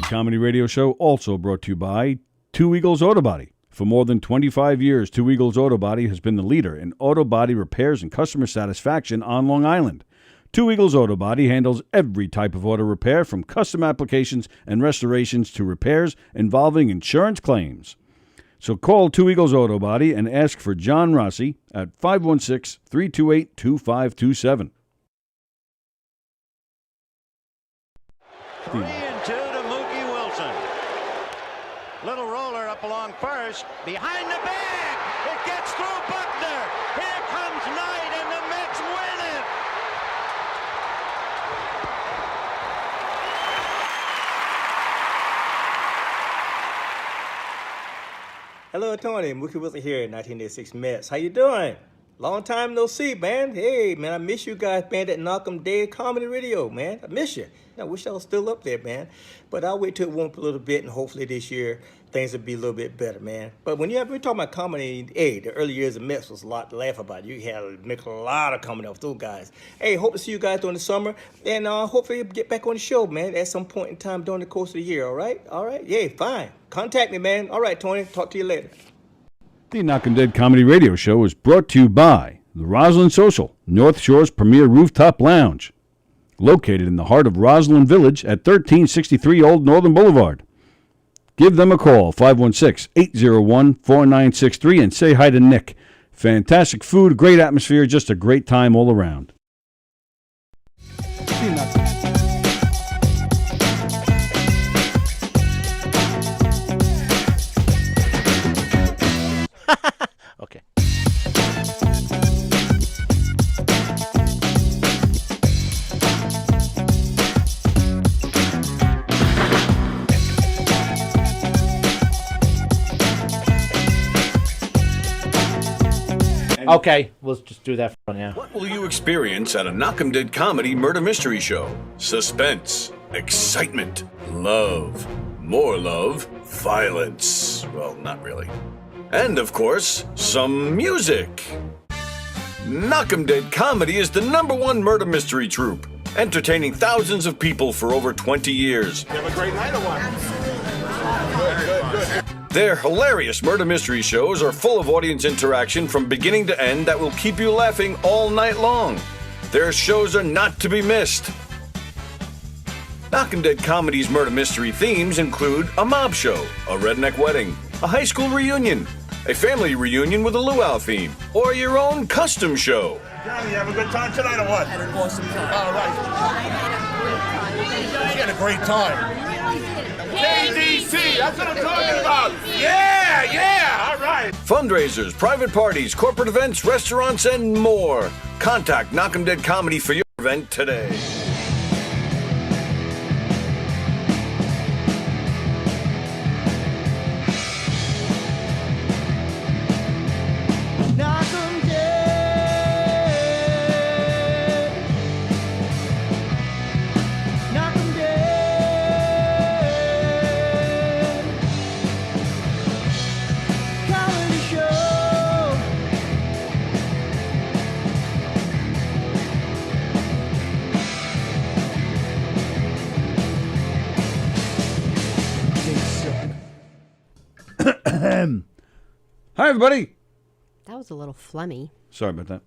Comedy Radio Show also brought to you by Two Eagles Autobody. For more than 25 years, Two Eagles Autobody has been the leader in auto body repairs and customer satisfaction on Long Island. Two Eagles Autobody handles every type of auto repair, from custom applications and restorations to repairs involving insurance claims. So call Two Eagles Autobody and ask for John Rossi at 516-328-2527. 3-2 to Mookie Wilson. Little roller up along first. Behind the bag. It gets through Buckner. Here comes Knight, and the Mets win it. Hello, Tony. Mookie Wilson here, 1986 Mets. How you doing? Long time no see, man. Hey, man, I miss you guys, man, at Knockem Day Comedy Radio, man. I miss you. I wish I was still up there, man. But I'll wait till it warm up a little bit, and hopefully this year things will be a little bit better, man. But when we're talking about comedy, hey, the early years of Mets was a lot to laugh about. You had to make a lot of comedy off those guys. Hey, hope to see you guys during the summer, and hopefully get back on the show, man, at some point in time during the course of the year, all right? All right? Yeah, fine. Contact me, man. All right, Tony. Talk to you later. The Knockem Dead Comedy Radio Show is brought to you by the Roslyn Social, North Shore's premier rooftop lounge, located in the heart of Roslyn Village at 1363 Old Northern Boulevard. Give them a call, 516-801-4963, and say hi to Nick. Fantastic food, great atmosphere, just a great time all around. Okay. Okay, we'll just do that for now. What will you experience at a Knockem Dead Comedy murder mystery show? Suspense, excitement, love, more love, violence. Well, not really. And, of course, some music. Knockem Dead Comedy is the #1 murder mystery troupe, entertaining thousands of people for over 20 years. You have a great night or what? Good. Their hilarious murder mystery shows are full of audience interaction from beginning to end that will keep you laughing all night long. Their shows are not to be missed. Knockem Dead Comedy's murder mystery themes include a mob show, a redneck wedding, a high school reunion, a family reunion with a luau theme, or your own custom show. Johnny, you have a good time tonight or what? Had an awesome time. All right. She had a great time. KDC, that's what I'm talking about. Yeah, all right. Fundraisers, private parties, corporate events, restaurants, and more. Contact Knockem Dead Comedy for your event today. Hi, everybody. That was a little phlegmy. Sorry about that.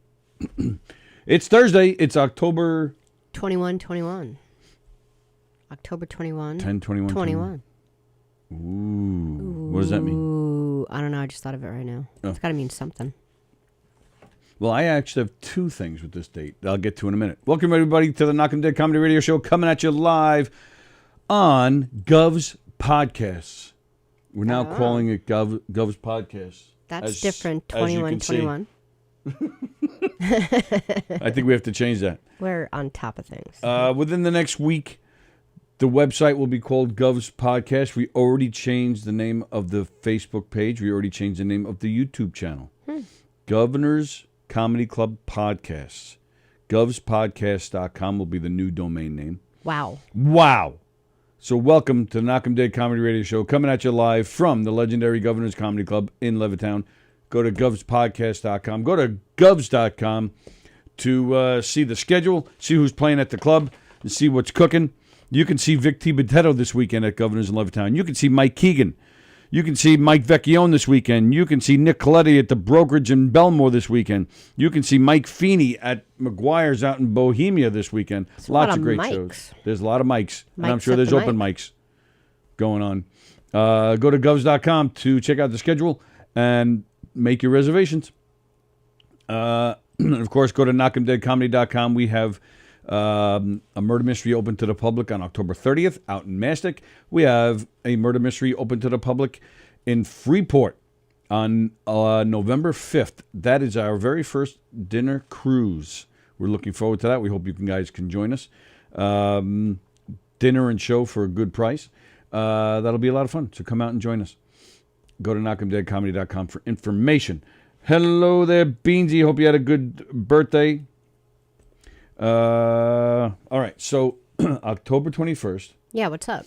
It's Thursday. It's October 21. October 21. 10/21. Ooh. What does that mean? Ooh, I don't know. I just thought of it right now. Oh. It's got to mean something. Well, I actually have two things with this date that I'll get to in a minute. Welcome, everybody, to the Knockem Dead Comedy Radio Show, coming at you live on Gov's Podcasts. We're now calling it Gov's Podcasts. That's different. 21. I think we have to change that. We're on top of things. Within the next week, the website will be called Gov's Podcast. We already changed the name of the Facebook page. We already changed the name of the YouTube channel. Governor's Comedy Club Podcasts. GovsPodcast.com will be the new domain name. Wow. So welcome to the Knockem Dead Comedy Radio Show, coming at you live from the legendary Governor's Comedy Club in Levittown. Go to govspodcast.com. Go to govs.com to see the schedule, see who's playing at the club, and see what's cooking. You can see Vic Tibotetto this weekend at Governors in Levittown. You can see Mike Keegan. You can see Mike Vecchione this weekend. You can see Nick Coletti at the Brokerage in Belmore this weekend. You can see Mike Feeney at McGuire's out in Bohemia this weekend. Lots of great shows. There's a lot of mics. And I'm sure there's open mics going on. Go to govs.com to check out the schedule and make your reservations. And of course, go to knockemdeadcomedy.com. We have a murder mystery open to the public on October 30th out in Mastic. We have a murder mystery open to the public in Freeport on November 5th. That is our very first dinner cruise. We're looking forward to that. We hope you guys can join us. Dinner and show for a good price. That'll be a lot of fun. So come out and join us. Go to knockemdeadcomedy.com for information. Hello there, Beansy. Hope you had a good birthday. All right, so October 21st. Yeah, what's up?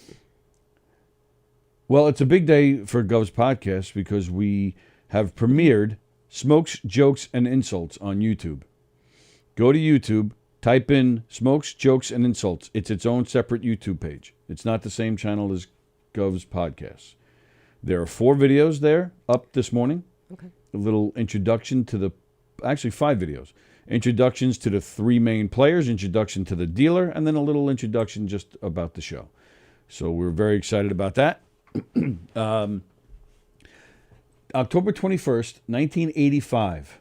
Well, it's a big day for Gov's podcast because we have premiered Smokes, Jokes, and Insults on YouTube. Go to YouTube, type in Smokes, Jokes, and Insults. It's its own separate YouTube page. It's not the same channel as Gov's podcast. There are 4 videos there up this morning. Okay. A little introduction to actually 5 videos. Introductions to the 3 main players, introduction to the dealer, and then a little introduction just about the show. So we're very excited about that. October 21st, 1985.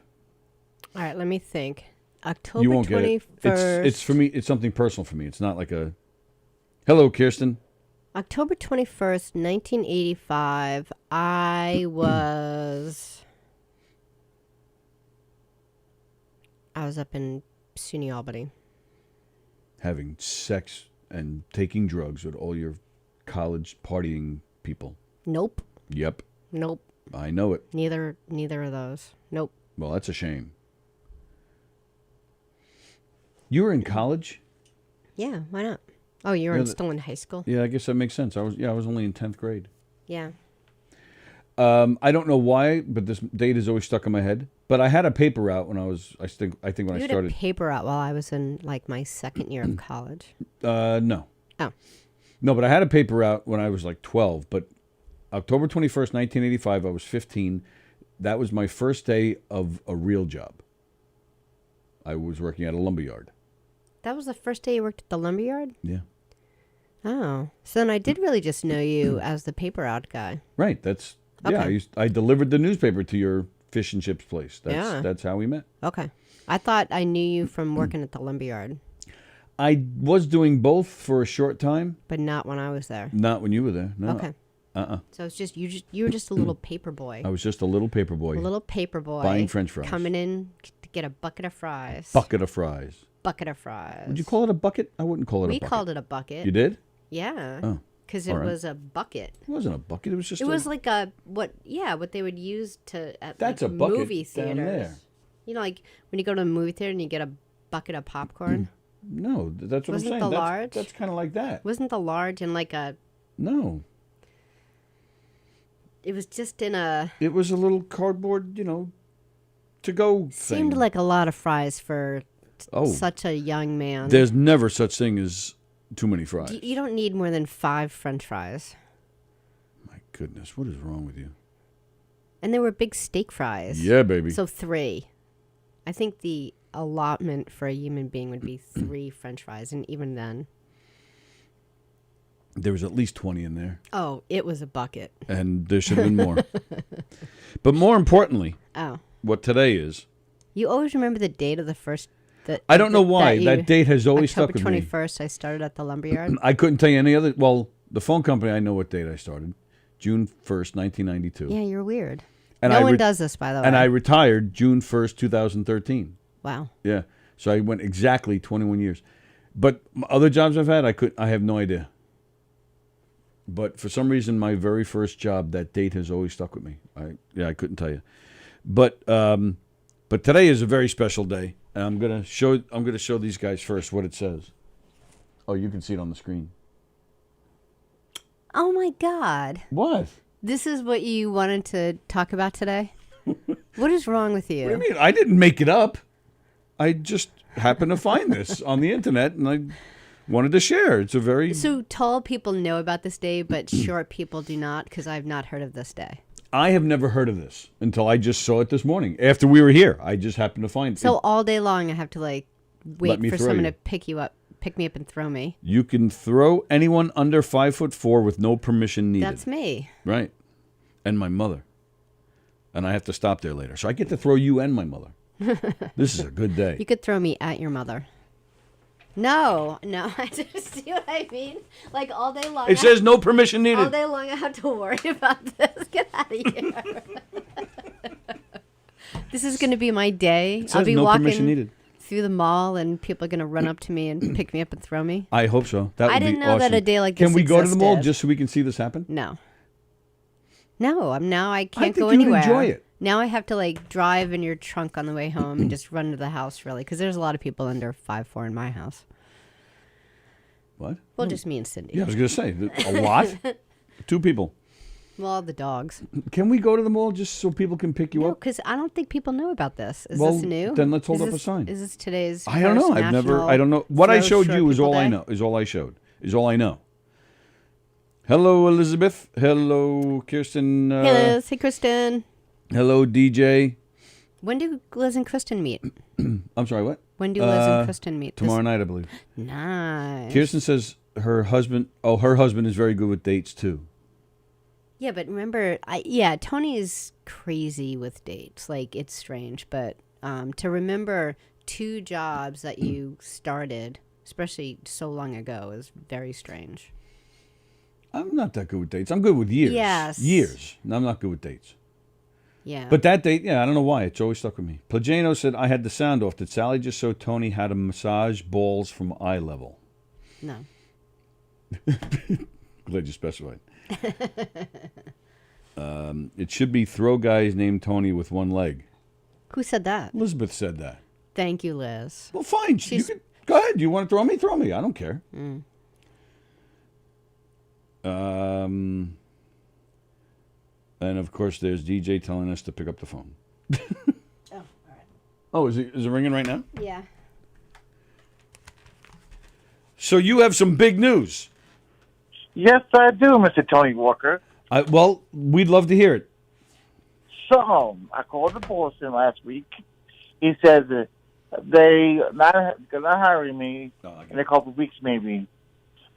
All right, let me think. October You won't 21st. get it. It's for me. It's something personal for me. It's not like a. Hello, Kirsten. October 21st, 1985. I was up in SUNY Albany. Having sex and taking drugs with all your college partying people. Nope. Yep. Nope. I know it. Neither of those. Nope. Well, that's a shame. You were in college? Yeah, why not? Oh, you were still in high school? Yeah, I guess that makes sense. I was only in 10th grade. Yeah. I don't know why, but this date is always stuck in my head. But I had a paper route when I think when I started. You had a paper route while I was in like my second year of college. No. Oh. No, but I had a paper route when I was like 12. But October 21st, 1985, I was 15. That was my first day of a real job. I was working at a lumberyard. That was the first day you worked at the lumberyard? Yeah. Oh. So then I did really just know you as the paper route guy. Right. That's Okay. yeah. I delivered the newspaper to your fish and chips place. That's how we met. Okay. I thought I knew you from working at the lumberyard. I was doing both for a short time. But not when I was there. Not when you were there. No. Okay. So it's just you were just a little paper boy. I was just a little paper boy. A little paper boy. Buying French fries. Coming in to get a bucket of fries. Bucket of fries. Bucket of fries. Would you call it a bucket? I wouldn't call it a bucket. We called it a bucket. You did? Yeah. Oh. Because it was a bucket. It wasn't a bucket. It was just. It was like what they would use at That's like a bucket movie theaters. down there. You know, like when you go to a movie theater and you get a bucket of popcorn. No, that's what Wasn't I'm saying. the large? That's kind of like that. Wasn't the large in like a? No. It was just in a. It was a little cardboard, to go thing. Seemed like a lot of fries for such a young man. There's never such thing as too many fries. You don't need more than 5 French fries. My goodness, what is wrong with you? And they were big steak fries. Yeah, baby. So 3. I think the allotment for a human being would be 3 French fries, and even then. There was at least 20 in there. Oh, it was a bucket. And there should have been more. But more importantly, what today is. You always remember the date of the first. I don't know why. That date has always stuck with me. October 21st, I started at the lumberyard. I couldn't tell you any other. Well, the phone company, I know what date I started. June 1st, 1992. Yeah, you're weird. And no one does this, by the way. And I retired June 1st, 2013. Wow. Yeah. So I went exactly 21 years. But other jobs I've had, I have no idea. But for some reason, my very first job, that date has always stuck with me. I couldn't tell you. But today is a very special day. And I'm gonna show these guys first what it says. Oh, you can see it on the screen. Oh my God. What? This is what you wanted to talk about today? What is wrong with you? What do you mean? I didn't make it up. I just happened to find this on the internet, and wanted to share. It's a very... So tall people know about this day, but short people do not, because I've not heard of this day. I have never heard of this until I just saw it this morning. After we were here, I just happened to find it. So all day long, I have to like wait me for throw someone you. to pick me up and throw me. You can throw anyone under 5'4" with no permission needed. That's me. Right. And my mother. And I have to stop there later. So I get to throw you and my mother. This is a good day. You could throw me at your mother. No, I just see what I mean. Like all day long. It says no permission needed. All day long, I have to worry about this. Get out of here. This is going to be my day. It says I'll be no permission walking needed. through the mall, and people are going to run up to me and pick me up and throw me. I hope so. That would I didn't be know awesome. that a day like this Can we go to the mall existed. just so we can see this happen? No, now I can't think go you would anywhere. enjoy it. Now I have to like drive in your trunk on the way home and just run to the house, really, because there's a lot of people under 5'4" in my house. What? Well, just me and Cindy. Yeah, I was going to say, a lot? 2 people. Well, all the dogs. Can we go to the mall just so people can pick you No, up? because I don't think people know about this. Is Well, this new? then let's hold Is up a this- sign. Is this today's? I don't know. first I don't know. What I Throw showed Short you is People all I Day? know. Is all I showed. Is all I know. Hello, Elizabeth. Hello, Kirsten. Hey, Liz. Hey, Kristen. Hello, DJ. When do Liz and Kristen meet? I'm sorry, what? When do Liz and Kristen meet? Tomorrow night, I believe. Nice. Kirsten says her husband is very good with dates, too. Yeah, but remember, Tony is crazy with dates. Like, it's strange. But to remember 2 jobs that you started, especially so long ago, is very strange. I'm not that good with dates. I'm good with years. Yes. Years. No, I'm not good with dates. Yeah. But that date, I don't know why. It's always stuck with me. Plagano said, I had the sound off. Did Sallie just show Tony how to massage balls from eye level? No. Glad you specified. It should be throw guys named Tony with 1 leg. Who said that? Elizabeth said that. Thank you, Liz. Well, fine. You can, go ahead. You want to throw me? Throw me. I don't care. And of course, there's DJ telling us to pick up the phone. Oh, all right. Oh, is it ringing right now? Yeah. So you have some big news. Yes, I do, Mr. Tony Walker. Well, we'd love to hear it. So, I called the boss in last week. He said that they're not hiring me in a couple of weeks, maybe,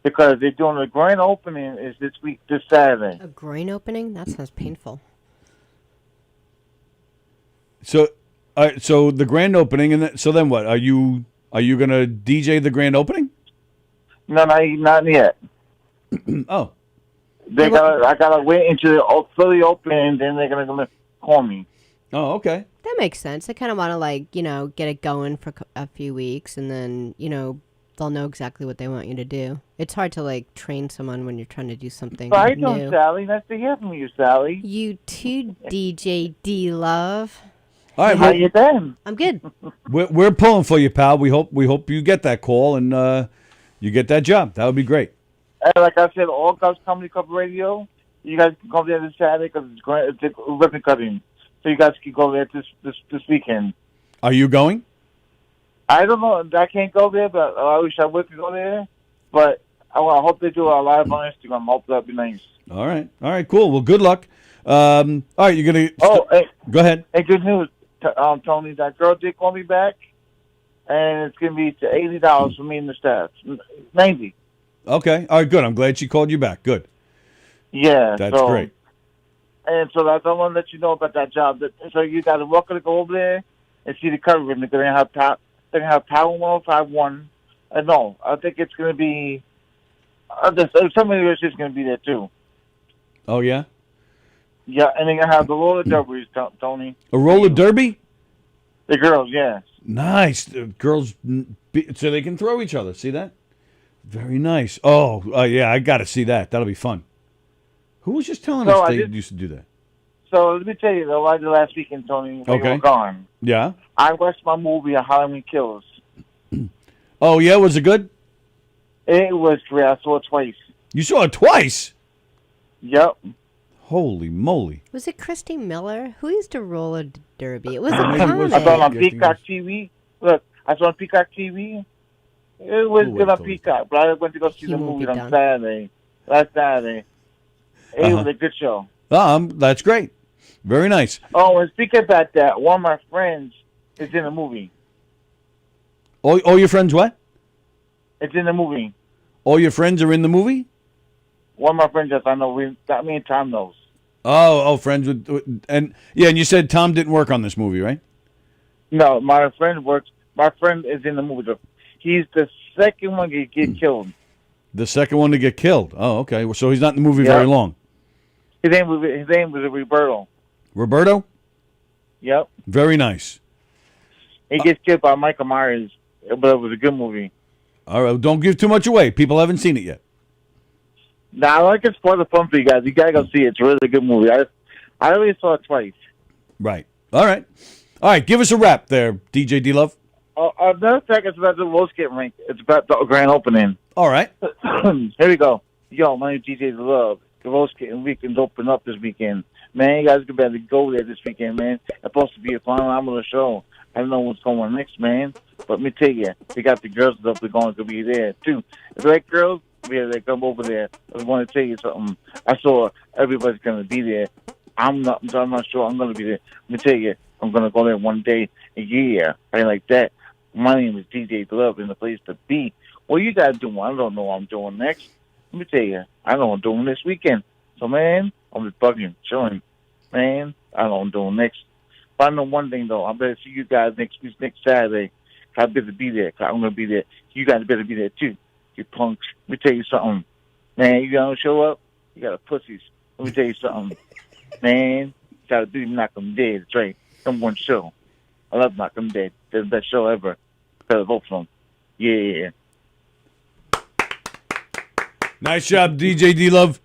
because they're doing a grand opening is this week, this Saturday. A groin opening? That sounds painful. So, so the grand opening, and so then what? Are you gonna DJ the grand opening? No, not yet. Oh, I gotta wait until fully open, and then they're gonna call me. Oh, okay. That makes sense. I kind of want to get it going for a few weeks, and then they'll know exactly what they want you to do. It's hard to train someone when you're trying to do something How you new. doing, Sallie? Nice to hear from you, Sallie. You too, DJ D Love. All right. How you been? I'm good. We're pulling for you, pal. We hope you get that call and you get that job. That would be great. Like I said, All Guys Comedy Club Radio. You guys can go there this Saturday because it's ribbon cutting. So you guys can go there this weekend. Are you going? I don't know. I can't go there, but I wish I would go there. But I hope they do a live on Instagram. Hope that'd be nice. All right, cool. Well, good luck. All right, you're gonna. Hey, go ahead. Hey, good news, Tony. That girl did call me back, and it's gonna be to $80 for me and the staff. 90. Okay. All right, good. I'm glad she called you back. Good. Yeah, That's great. And so I want to let you know about that job. So you got to welcome to go over there and see the cover. They're gonna have Power 105.1. No, I think it's gonna be. Somebody else is gonna be there too. Oh yeah. Yeah, and they're gonna have the roller derbies, Tony. A roller derby? The girls, yes. Nice. The girls, so they can throw each other. See that? Very nice. Oh, yeah, I got to see that. That'll be fun. Who was just telling us they used to do that? So let me tell you, what I did last weekend, Tony, when you were gone. Yeah? I watched my movie, Halloween Kills. Oh, yeah? Was it good? It was great. I saw it twice. You saw it twice? Yep. Holy moly. Was it Christy Miller? Who used to roller derby? It was a I comic. saw it on Peacock TV. Look, I saw it on Peacock TV. It was We'll wait good on till it's Peacock, but I went to go see He the won't movie be on done. Saturday. Last Saturday. It was a good show. That's great. Very nice. Oh, and speaking about that, one of my friends is in the movie. All your friends what? It's in the movie. All your friends are in the movie? One of my friends that I know, that me and Tom knows. Oh, friends with and you said Tom didn't work on this movie, right? No, my friend works. My friend is in the movie. He's the second one to get killed. The second one to get killed. Oh, okay. So he's not in the movie Yeah. very long. His name was Roberto. Roberto? Yep. Very nice. He gets killed by Michael Myers, but it was a good movie. All right, don't give too much away. People haven't seen it yet. Now, I like it for the fun for you guys. You gotta go see it. It's a really good movie. I already saw it twice. Right. All right. Give us a wrap there, DJ D Love. Another fact is about the roast getting ranked. It's about the grand opening. All right. Here we go. Yo, my name is DJ Love. The roast getting weekends open up this weekend. Man, you guys could better go there this weekend, man. It's supposed to be a fun time of the show. I don't know what's going on next, man. But let me tell you, they got the girls that are going to be there, too. If they like girls, yeah, they come over there. I want to tell you something. I saw everybody's going to be there. I'm not sure I'm going to be there. Let me tell you, I'm going to go there one day a year. I like that. My name is DJ Love and the place to be. What you guys doing? I don't know what I'm doing next. Let me tell you, I know what I'm doing this weekend. So, man, I'm just bugging, chilling. Man, I know what I'm doing next. But I know one thing, though. I better see you guys next Saturday. I better be there. I'm going to be there. You guys better be there, too. You punks. Let me tell you something. Man, you don't show up, you got a pussies. Let me tell you something. Man, you got to do Knockem Dead. That's right. Number one show. I love Knockem Dead. They're the best show ever. Better vote for them. Yeah. Nice job, DJ D Love.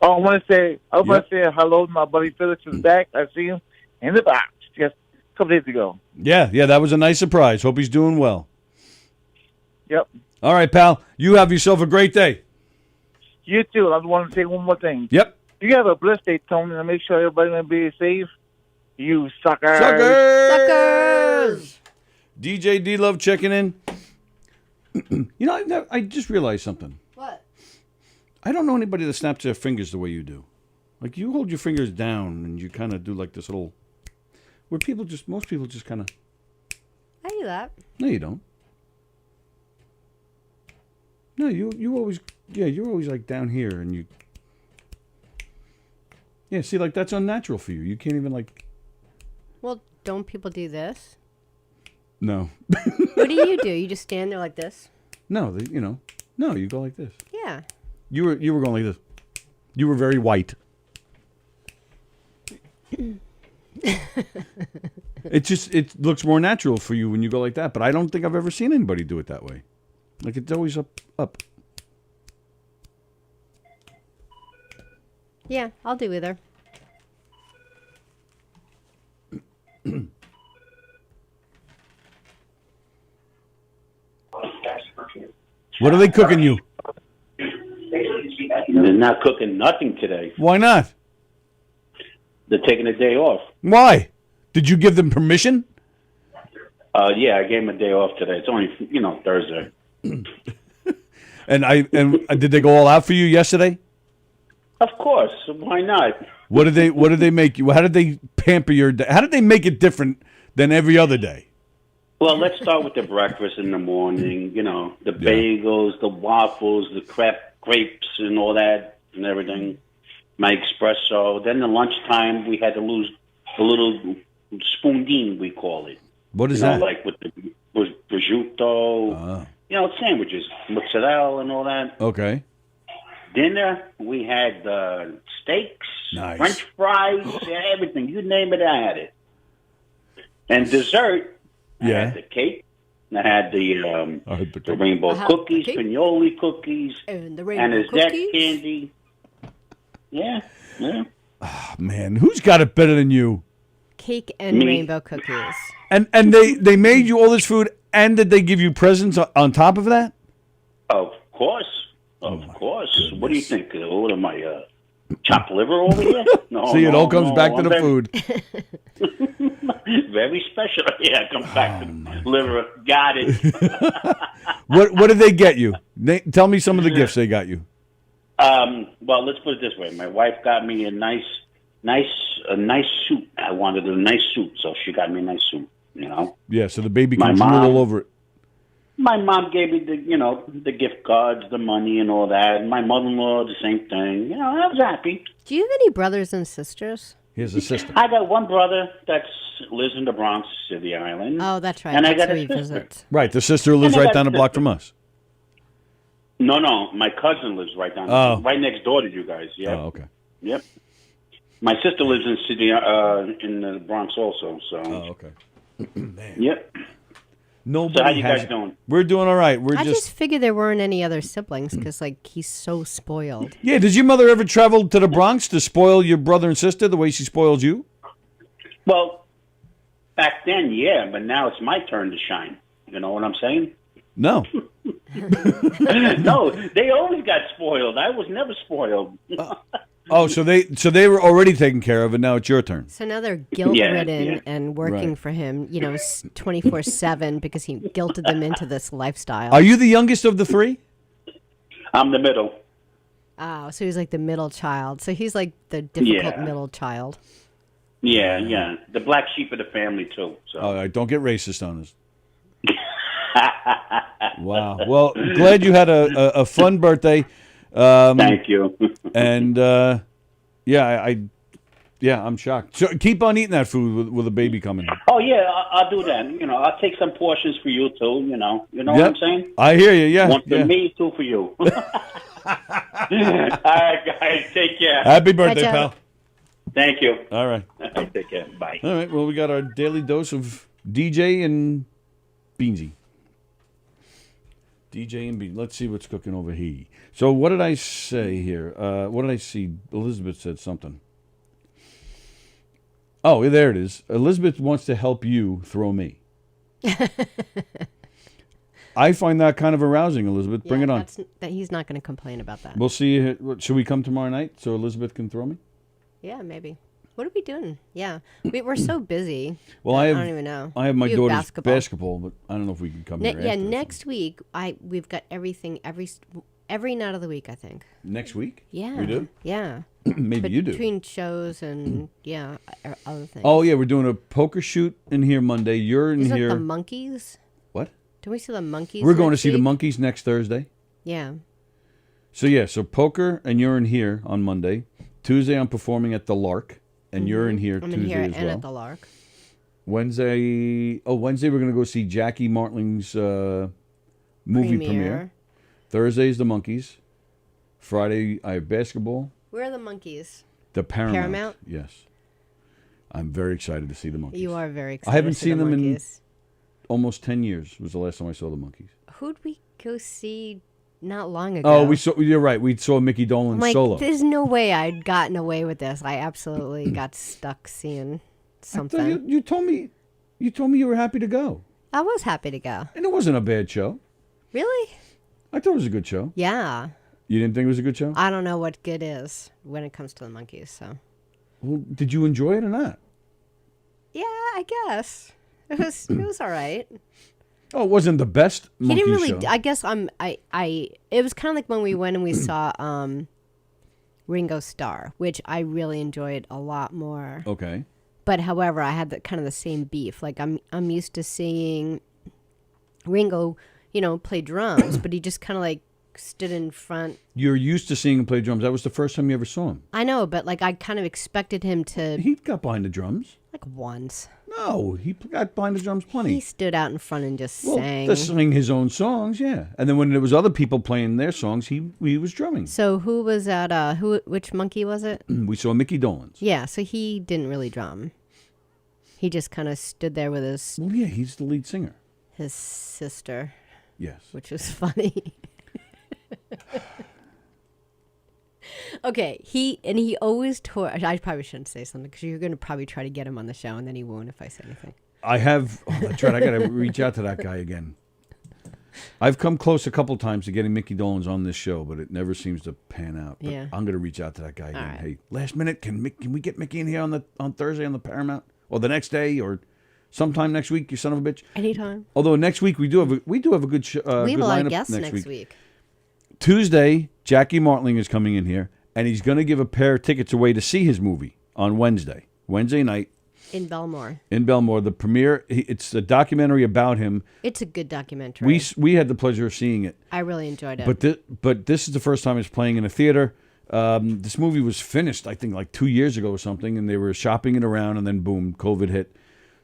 Oh, I want to say hello to my buddy Felix is back. I see him in the box just a couple days ago. Yeah, that was a nice surprise. Hope he's doing well. Yep. All right, pal. You have yourself a great day. You too. I want to say one more thing. Yep. You have a blessed day, Tony, and make sure everybody going to be safe. You suckers. Suckers! DJ D Love checking in. I just realized something. What? I don't know anybody that snaps their fingers the way you do. Like, you hold your fingers down and you kind of do like this little... Where most people just kind of... I do that. No, you don't. No, you always... Yeah, you're always like down here and you... Yeah, see, like, that's unnatural for you. You can't even, like... Well, don't people do this? No. What do? You just stand there like this? No, no, you go like this. Yeah. You were going like this. You were very white. It looks more natural for you when you go like that, but I don't think I've ever seen anybody do it that way. Like, it's always up. Yeah, I'll do either. What are they cooking you? They're not cooking nothing today. Why not? They're taking a day off. Why? Did you give them permission? Yeah, I gave them a day off today. It's only, Thursday. And did they go all out for you yesterday? Of course. Why not? What did they make you? How did they pamper your day? How did they make it different than every other day? Well, let's start with the breakfast in the morning. The bagels, the waffles, the crepes, and all that, and everything. My espresso. Then the lunchtime, we had to lose a little spoondine, we call it. What is that? Like with prosciutto. Sandwiches, mozzarella, and all that. Okay. Dinner, we had steaks, nice. French fries, everything. You name it, I had it. And dessert, I had the cake. I had the rainbow cookies, pinoli cookies, and the rainbow and a cookies. Zest candy. Yeah. Oh, man, who's got it better than you? Cake and rainbow cookies. And they made you all this food, and did they give you presents on top of that? Of course. Of course. Goodness. What do you think? What am I, chopped liver over here? No. See, it all comes back to the food. Very special. Yeah, come back to liver. Got it. What did they get you? Tell me some of the gifts they got you. Well, let's put it this way. My wife got me a nice suit. I wanted a nice suit, so she got me a nice suit. You know. Yeah, so the baby can drool all over it. My mom gave me the gift cards, the money, and all that. And my mother-in-law, the same thing. You know, I was happy. Do you have any brothers and sisters? He has a sister. I got one brother that lives in the Bronx City Island. Oh, that's right. And that's I got who a he sister. visits. Right, the sister lives right down the block from us. No, my cousin lives right down, right next door to you guys. Yeah. Oh, okay. Yep. My sister lives in in the Bronx also. So. Oh, okay. Man. Yep. Nobody so how you guys doing? We're doing all right. I just figured there weren't any other siblings because, like, he's so spoiled. Yeah, did your mother ever travel to the Bronx to spoil your brother and sister the way she spoiled you? Well, back then, yeah, but now it's my turn to shine. You know what I'm saying? No. No, they always got spoiled. I was never spoiled. Oh, so they were already taken care of, and now it's your turn. So now they're guilt-ridden and working for him, 24/7 because he guilted them into this lifestyle. Are you the youngest of the three? I'm the middle. Oh, so he's like the middle child. So he's like the difficult middle child. Yeah. The black sheep of the family, too. So. All right, don't get racist on us. Wow. Well, glad you had a fun birthday. Thank you. And I'm shocked. So keep on eating that food with a baby coming. Oh yeah, I'll do that. I'll take some portions for you too. You know what I'm saying? I hear you. Yeah. One for me, two for you. All right, guys, take care. Happy birthday, pal. Thank you. All right. Take care. Bye. All right. Well, we got our daily dose of DJ and Beansy. DJ and Beans. Let's see what's cooking over here. So what did I say here? What did I see? Elizabeth said something. Oh, there it is. Elizabeth wants to help you throw me. I find that kind of arousing, Elizabeth. Bring it on. He's not going to complain about that. We'll see. Should we come tomorrow night so Elizabeth can throw me? Yeah, maybe. What are we doing? Yeah. We're so busy. Well, I don't even know. I have my daughter's basketball, but I don't know if we can come here Yeah, after. next week, we've got everything every night of the week, I think. Next week? Yeah. We do? Yeah. Maybe you do. Between shows and, other things. Oh, yeah, we're doing a poker shoot in here Monday. You're in Isn't here. Isn't the Monkeys? What? Do we see the Monkeys We're going to see week? the Monkeys next Thursday. Yeah. So poker, and you're in here on Monday. Tuesday, I'm performing at the Lark, and you're in here I'm Tuesday in here as well. and at the Lark. Wednesday, we're going to go see Jackie Martling's movie premiere. Thursday's the Monkeys. Friday, I have basketball. Where are the Monkeys? The Paramount. Paramount? Yes. I'm very excited to see the Monkeys. You are very excited. I haven't to see seen the them Monkeys. in almost 10 years. Was the last time I saw the Monkeys. Who'd we go see not long ago? Oh, you're right. We saw Mickey Dolenz solo. There's no way I'd gotten away with this. I absolutely got stuck seeing something. You told me you were happy to go. I was happy to go. And it wasn't a bad show. Really? I thought it was a good show. Yeah. You didn't think it was a good show? I don't know what good is when it comes to the Monkeys, so. Well, did you enjoy it or not? Yeah, I guess. It was all right. Oh, it wasn't the best Monkeys He didn't really show. I guess it was kind of like when we went and we saw Ringo Starr, which I really enjoyed a lot more. Okay. But however, I had kind of the same beef. Like I'm used to seeing Ringo, play drums, but he just kind of like stood in front. You're used to seeing him play drums. That was the first time you ever saw him. I know, but like I kind of expected him to. He got behind the drums. Like once. No, he got behind the drums plenty. He stood out in front and just sang. To sing his own songs, yeah. And then when there was other people playing their songs, he was drumming. So who was at which monkey was it? We saw Mickey Dolenz. Yeah, so he didn't really drum. He just kind of stood there with his. Well, yeah, he's the lead singer. His sister. Yes. Which was funny. Okay, he always tore. I probably shouldn't say something because you're going to probably try to get him on the show, and then he won't if I say anything. I have. Oh, that's right. I got to reach out to that guy again. I've come close a couple times to getting Mickey Dolenz on this show, but it never seems to pan out. But yeah. I'm going to reach out to that guy again. Right. Hey, last minute, can we get Mickey in here on Thursday on the Paramount, or the next day, or sometime next week, you son of a bitch. Anytime. Although next week we do have a good We have a good lot of lineup guests next week. Tuesday, Jackie Martling is coming in here, and he's going to give a pair of tickets away to see his movie on Wednesday night. In Belmore. In Belmore, the premiere. It's a documentary about him. It's a good documentary. We had the pleasure of seeing it. I really enjoyed it. But this is the first time it's playing in a theater. This movie was finished, I think, like 2 years ago or something, and they were shopping it around, and then boom, COVID hit.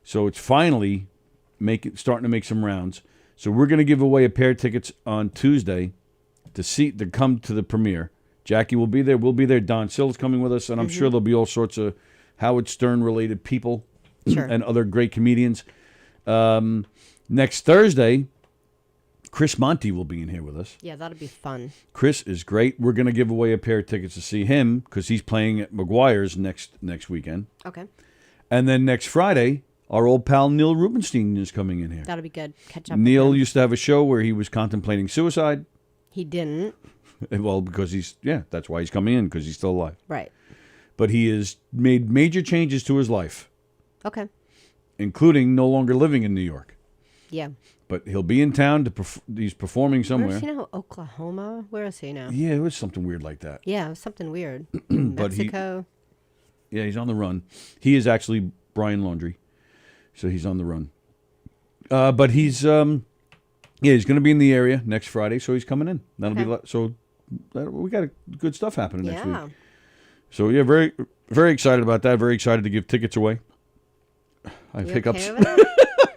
So it's finally starting to make some rounds. So we're going to give away a pair of tickets on Tuesday to come to the premiere. Jackie will be there. We'll be there. Don Sill's coming with us, and I'm sure there'll be all sorts of Howard Stern-related people and other great comedians. Next Thursday, Chris Monty will be in here with us. Yeah, that'll be fun. Chris is great. We're going to give away a pair of tickets to see him because he's playing at McGuire's next weekend. Okay. And then next Friday, our old pal Neil Rubenstein is coming in here. That'll be good. Catch up Neil with him. used to have a show where he was contemplating suicide. He didn't. Well, because that's why he's coming in, because he's still alive. Right. But he has made major changes to his life, Okay. including no longer living in New York. Yeah. But he'll be in town he's performing somewhere. Where is he now? Oklahoma? Where is he now? Yeah, it was something weird like that. Yeah, it was something weird. But Mexico. He's on the run. He is actually Brian Laundrie, so he's on the run. But he's he's going to be in the area next Friday, so he's coming in. We got good stuff happening next week. So yeah, very very excited about that. Very excited to give tickets away. I have hiccups. Okay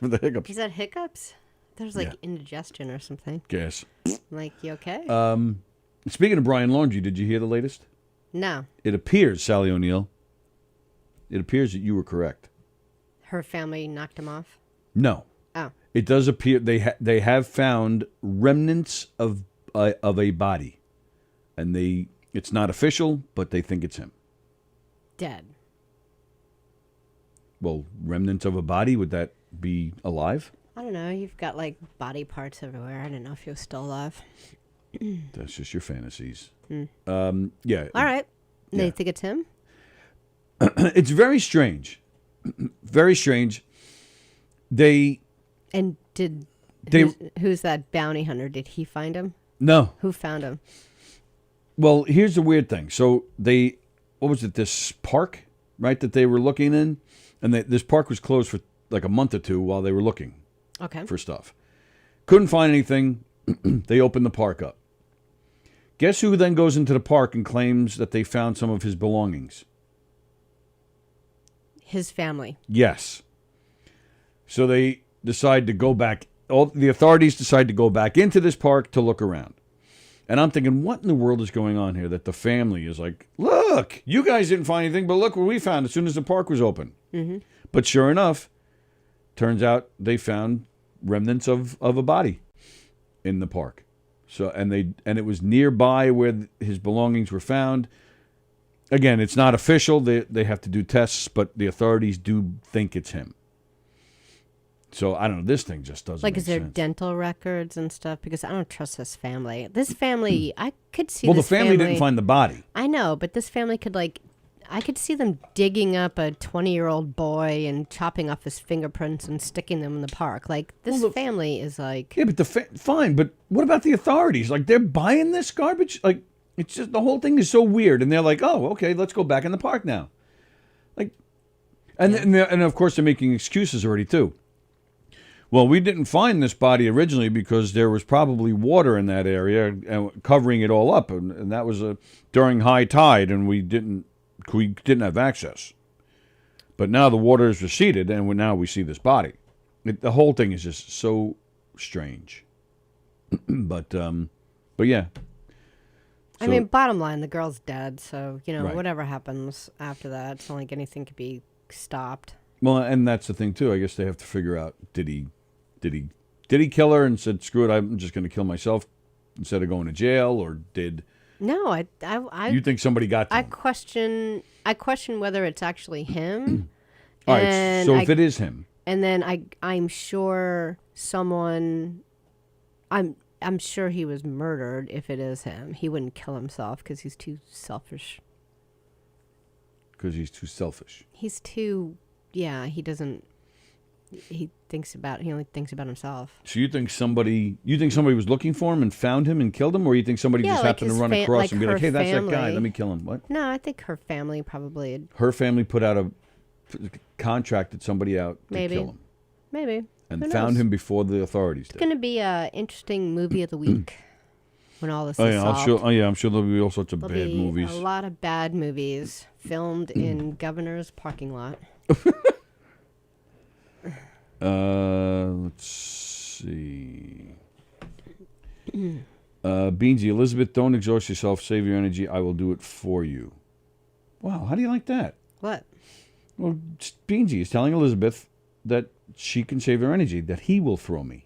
the hiccups. Is that hiccups? There's indigestion or something. Guess. Like, you okay? Speaking of Brian Laundrie, did you hear the latest? No. It appears, Sallie O'Neill, it appears that you were correct. Her family knocked him off? No. Oh. It does appear they have found remnants of a body, and it's not official, but they think it's him. Dead. Well, remnants of a body, would that be alive? I don't know. You've got like body parts everywhere. I don't know if he was still alive. That's just your fantasies. Yeah. All right. Yeah. They think it's him? It's very strange. Very strange. And who's that bounty hunter? Did he find him? No. Who found him? Well, here's the weird thing. So what was it, this park, right, that they were looking in? And this park was closed for like a month or two while they were looking for stuff. Couldn't find anything. They opened the park up. Guess who then goes into the park and claims that they found some of his belongings? His family. Yes. So they decide to go back. The authorities decide to go back into this park to look around. And I'm thinking, what in the world is going on here that the family is like, look, you guys didn't find anything, but look what we found as soon as the park was open. Mm-hmm. But sure enough, turns out they found remnants of a body in the park. So and it was nearby where his belongings were found. Again, it's not official. They have to do tests, but the authorities do think it's him. So, I don't know. This thing just doesn't make sense. Is there dental records and stuff? Because I don't trust this family. This family, I could see Well, the family didn't find the body. I know, but this family could, I could see them digging up a 20-year-old boy and chopping off his fingerprints and sticking them in the park. This family is like... Yeah, but fine, but what about the authorities? They're buying this garbage? It's just, the whole thing is so weird. And they're like, oh, okay, let's go back in the park now. And of course, they're making excuses already, too. Well, we didn't find this body originally because there was probably water in that area covering it all up, and that was during high tide, and we didn't have access. But now the water has receded, and now we see this body. The whole thing is just so strange. But yeah. I mean, bottom line, the girl's dead, so Right. whatever happens after that, it's not like anything could be stopped. Well, and that's the thing too. I guess they have to figure out did he kill her and said, "Screw it, I'm just going to kill myself instead of going to jail," or did? No, You think somebody got to him? I question whether it's actually him. All right. So if it is him, and then I'm sure someone, I'm sure he was murdered. If it is him, he wouldn't kill himself because he's too selfish. Because he's too selfish. He's too. Yeah, he doesn't. He only thinks about himself. So you think somebody was looking for him and found him and killed him, or you think somebody just happened to run across and be like, hey, that's that guy, let me kill him? What? No, I think her family probably Her family contracted somebody out to kill him. Maybe. And found him before the authorities did. It's going to be an interesting movie of the week when all this is solved. I'm sure there'll be all sorts of bad movies. A lot of bad movies filmed in Governor's parking lot. Let's see. Beansy, Elizabeth, don't exhaust yourself. Save your energy. I will do it for you. Wow, how do you like that? What? Well, Beansy is telling Elizabeth that she can save her energy, that he will throw me.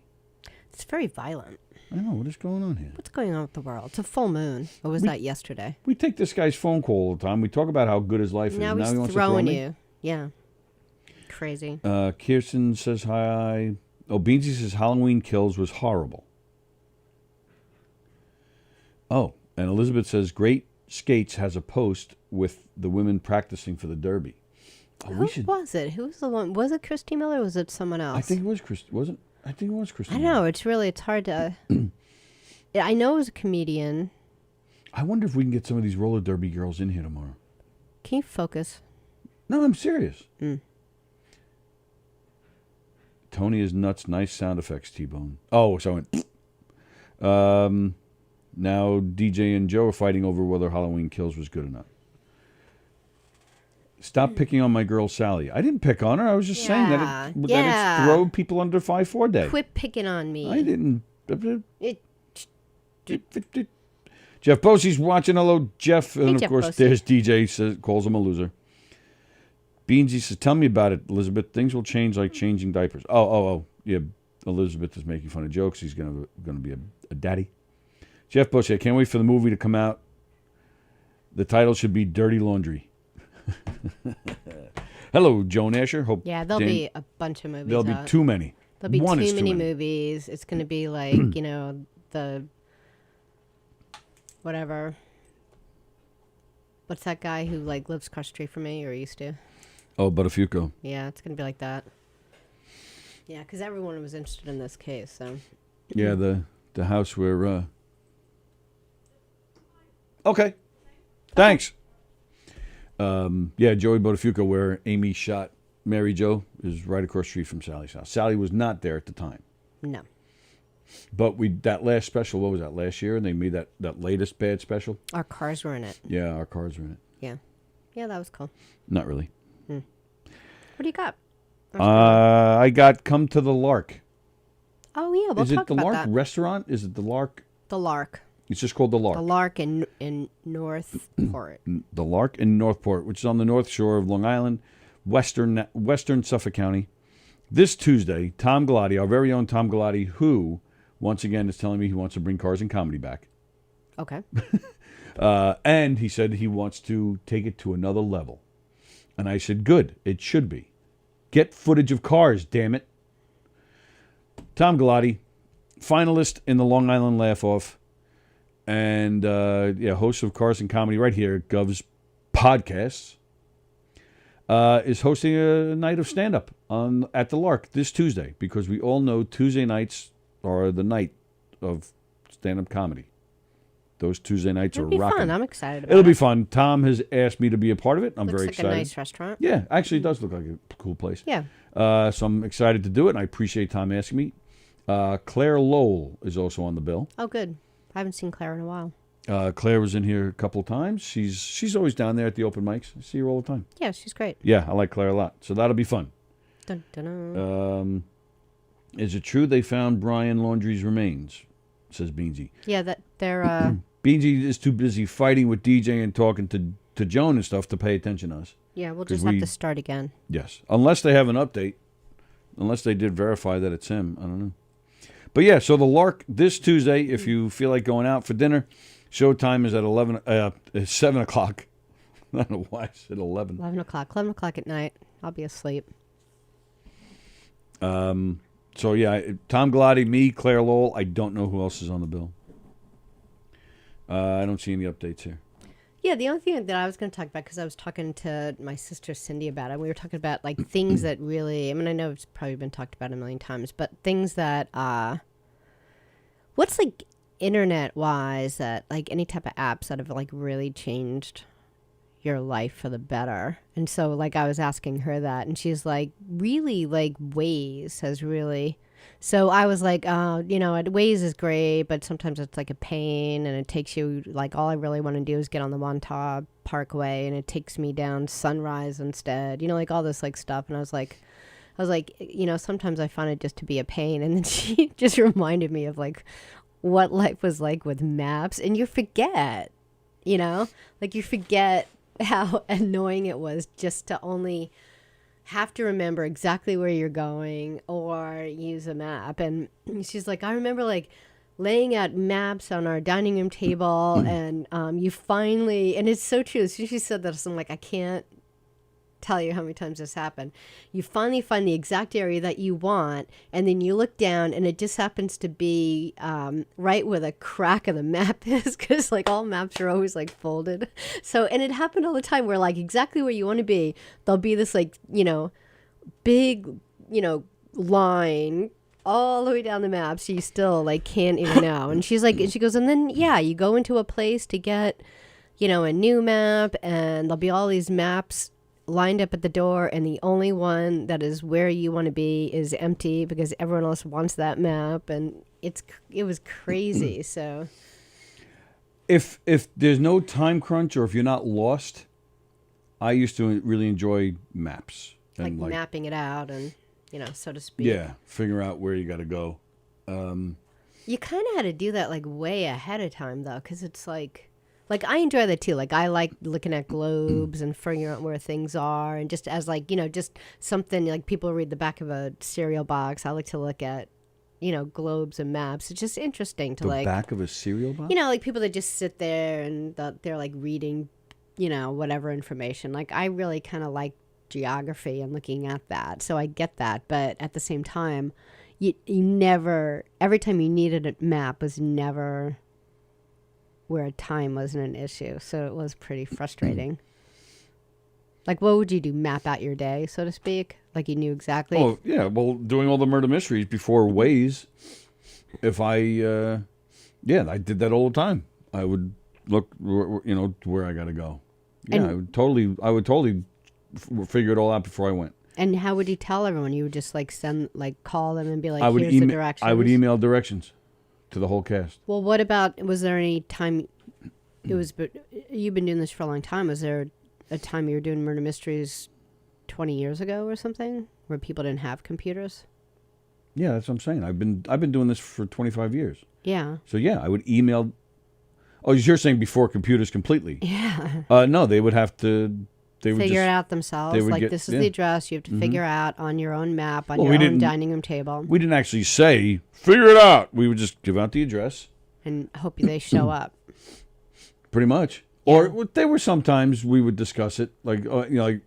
It's very violent. I know. What is going on here? What's going on with the world? It's a full moon. Or was that yesterday? We take this guy's phone call all the time. We talk about how good his life is. Now Now he's he wants throwing to throw me? you. Yeah. Crazy. Kirsten says hi. Oh, Beansy says Halloween Kills was horrible. Oh, and Elizabeth says Great Skates has a post with the women practicing for the Derby. Oh, Who was it? Who was the one? Was it Christy Miller or was it someone else? I think it was Christy. Wasn't? I think it was Christy. I know. It's hard to... I know it was a comedian. I wonder if we can get some of these roller derby girls in here tomorrow. Can you focus? No, I'm serious. Tony is nuts. Nice sound effects, T-Bone. Oh, so I went... now DJ and Joe are fighting over whether Halloween Kills was good or not. Stop picking on my girl Sallie. I didn't pick on her. I was just saying that it's throw people under 5-4 day. Quit picking on me. I didn't. Jeff Bosey's watching. Hello, Jeff. And Jeff of course, Bosey. there's DJ, calls him a loser. Beansy says, tell me about it, Elizabeth. Things will change like changing diapers. Oh. Yeah, Elizabeth is making fun of jokes. He's going to be a daddy. Jeff Bosey, I can't wait for the movie to come out. The title should be Dirty Laundry. Hello, Joan Asher. Hope there'll be a bunch of movies. There'll be too many. There'll be One too many movies. It's going to be like, the whatever. What's that guy who like lives across the street from me or used to? Oh, Buttafuoco. Yeah, it's going to be like that. Yeah, because everyone was interested in this case. So. Yeah, the house where. Okay. Thanks. Joey Buttafuoco, where Amy shot Mary Jo, is right across the street from Sally's house. Sally was not there at the time. No. But that last special, what was that, last year? And they made that latest bad special? Our cars were in it. Yeah, our cars were in it. Yeah. Yeah, that was cool. Not really. What do you got? I got Come to the Lark. Oh, yeah, we'll talk about that. Is it the Lark restaurant? Is it the Lark? The Lark. It's just called the Lark. The Lark in Northport. The Lark in Northport, which is on the north shore of Long Island, western Suffolk County. This Tuesday, Tom Galati, our very own Tom Galati, who, once again, is telling me he wants to bring Cars and Comedy back. Okay. And he said he wants to take it to another level. And I said, good, it should be. Get footage of cars, damn it. Tom Galati, finalist in the Long Island Laugh-Off. And, host of Cars and Comedy right here at Gov's Podcasts, is hosting a night of stand-up at the Lark this Tuesday, because we all know Tuesday nights are the night of stand-up comedy. Those Tuesday nights are rocking. It'll be fun. I'm excited about It'll be fun. Tom has asked me to be a part of it. I'm very excited. Looks like a nice restaurant. Yeah, actually it does look like a cool place. Yeah. So I'm excited to do it, and I appreciate Tom asking me. Claire Lowell is also on the bill. Oh, good. I haven't seen Claire in a while. Claire was in here a couple of times. She's always down there at the open mics. I see her all the time. Yeah, she's great. Yeah, I like Claire a lot. So that'll be fun. Dun, dun, dun. Is it true they found Brian Laundrie's remains? Says Beansy. Yeah, that they're... Beansy is too busy fighting with DJ and talking to Joan and stuff to pay attention to us. Yeah, we'll just have to start again. Yes, unless they have an update. Unless they did verify that it's him. I don't know. But yeah, so the Lark this Tuesday, if you feel like going out for dinner, showtime is at 7 o'clock. I don't know why I said 11. 11 o'clock. 11 o'clock at night. I'll be asleep. So yeah, Tom Galati, me, Claire Lowell. I don't know who else is on the bill. I don't see any updates here. Yeah, the only thing that I was going to talk about, because I was talking to my sister Cindy about it, we were talking about like things that really, I mean, I know it's probably been talked about a million times, but things that, what's like internet-wise that like any type of apps that have like really changed your life for the better? And so like I was asking her that, and she's like, really like Waze has really... So I was like, Waze is great, but sometimes it's like a pain, and it takes you, like, all I really want to do is get on the Montauk Parkway, and it takes me down Sunrise instead, like all this like stuff. And I was like, sometimes I find it just to be a pain. And then she just reminded me of like what life was like with maps, and you forget, like you forget how annoying it was just to only have to remember exactly where you're going or use a map. And she's like, I remember like laying out maps on our dining room table, and you finally, and it's so true. She said that, so I'm like, I can't tell you how many times this happened. You finally find the exact area that you want, and then you look down, and it just happens to be right where the crack of the map is, because like all maps are always like folded. So, and it happened all the time where like exactly where you want to be, there'll be this like big line all the way down the map, so you still like can't even know. And she's like, and she goes, and then you go into a place to get a new map, and there'll be all these maps lined up at the door, and the only one that is where you want to be is empty because everyone else wants that map, and it was crazy. So if there's no time crunch, or if you're not lost, I used to really enjoy maps, and like mapping it out, and so to speak. Yeah, figure out where you got to go. You kind of had to do that like way ahead of time though, because it's like I enjoy that too. Like I like looking at globes and figuring out where things are, and just as like, just something like people read the back of a cereal box. I like to look at, globes and maps. It's just interesting to the like back of a cereal box? like people that just sit there and they're like reading, whatever information. Like I really kind of like geography and looking at that. So I get that. But at the same time, you never, every time you needed a map was never where time wasn't an issue. So it was pretty frustrating. Like, what would you do? Map out your day, so to speak? Like you knew exactly? Oh, yeah. Well, doing all the murder mysteries before Waze, if I did that all the time. I would look, where I got to go. Yeah, And- I would totally figure it all out before I went. And how would you tell everyone? You would just like call them and be like, I would here's the directions? I would email directions to the whole cast. Well, what about, was there any time, you've been doing this for a long time. Was there a time you were doing murder mysteries 20 years ago or something where people didn't have computers? Yeah, that's what I'm saying. I've been doing this for 25 years. Yeah. So yeah, I would email. Oh, you're saying before computers completely? Yeah. No, they would have to. They would figure just, it out themselves. Like this is the address you have to figure out on your own map on your own dining room table. We didn't actually say figure it out. We would just give out the address and hope they show up. Pretty much. Yeah. Or there were sometimes we would discuss it, like like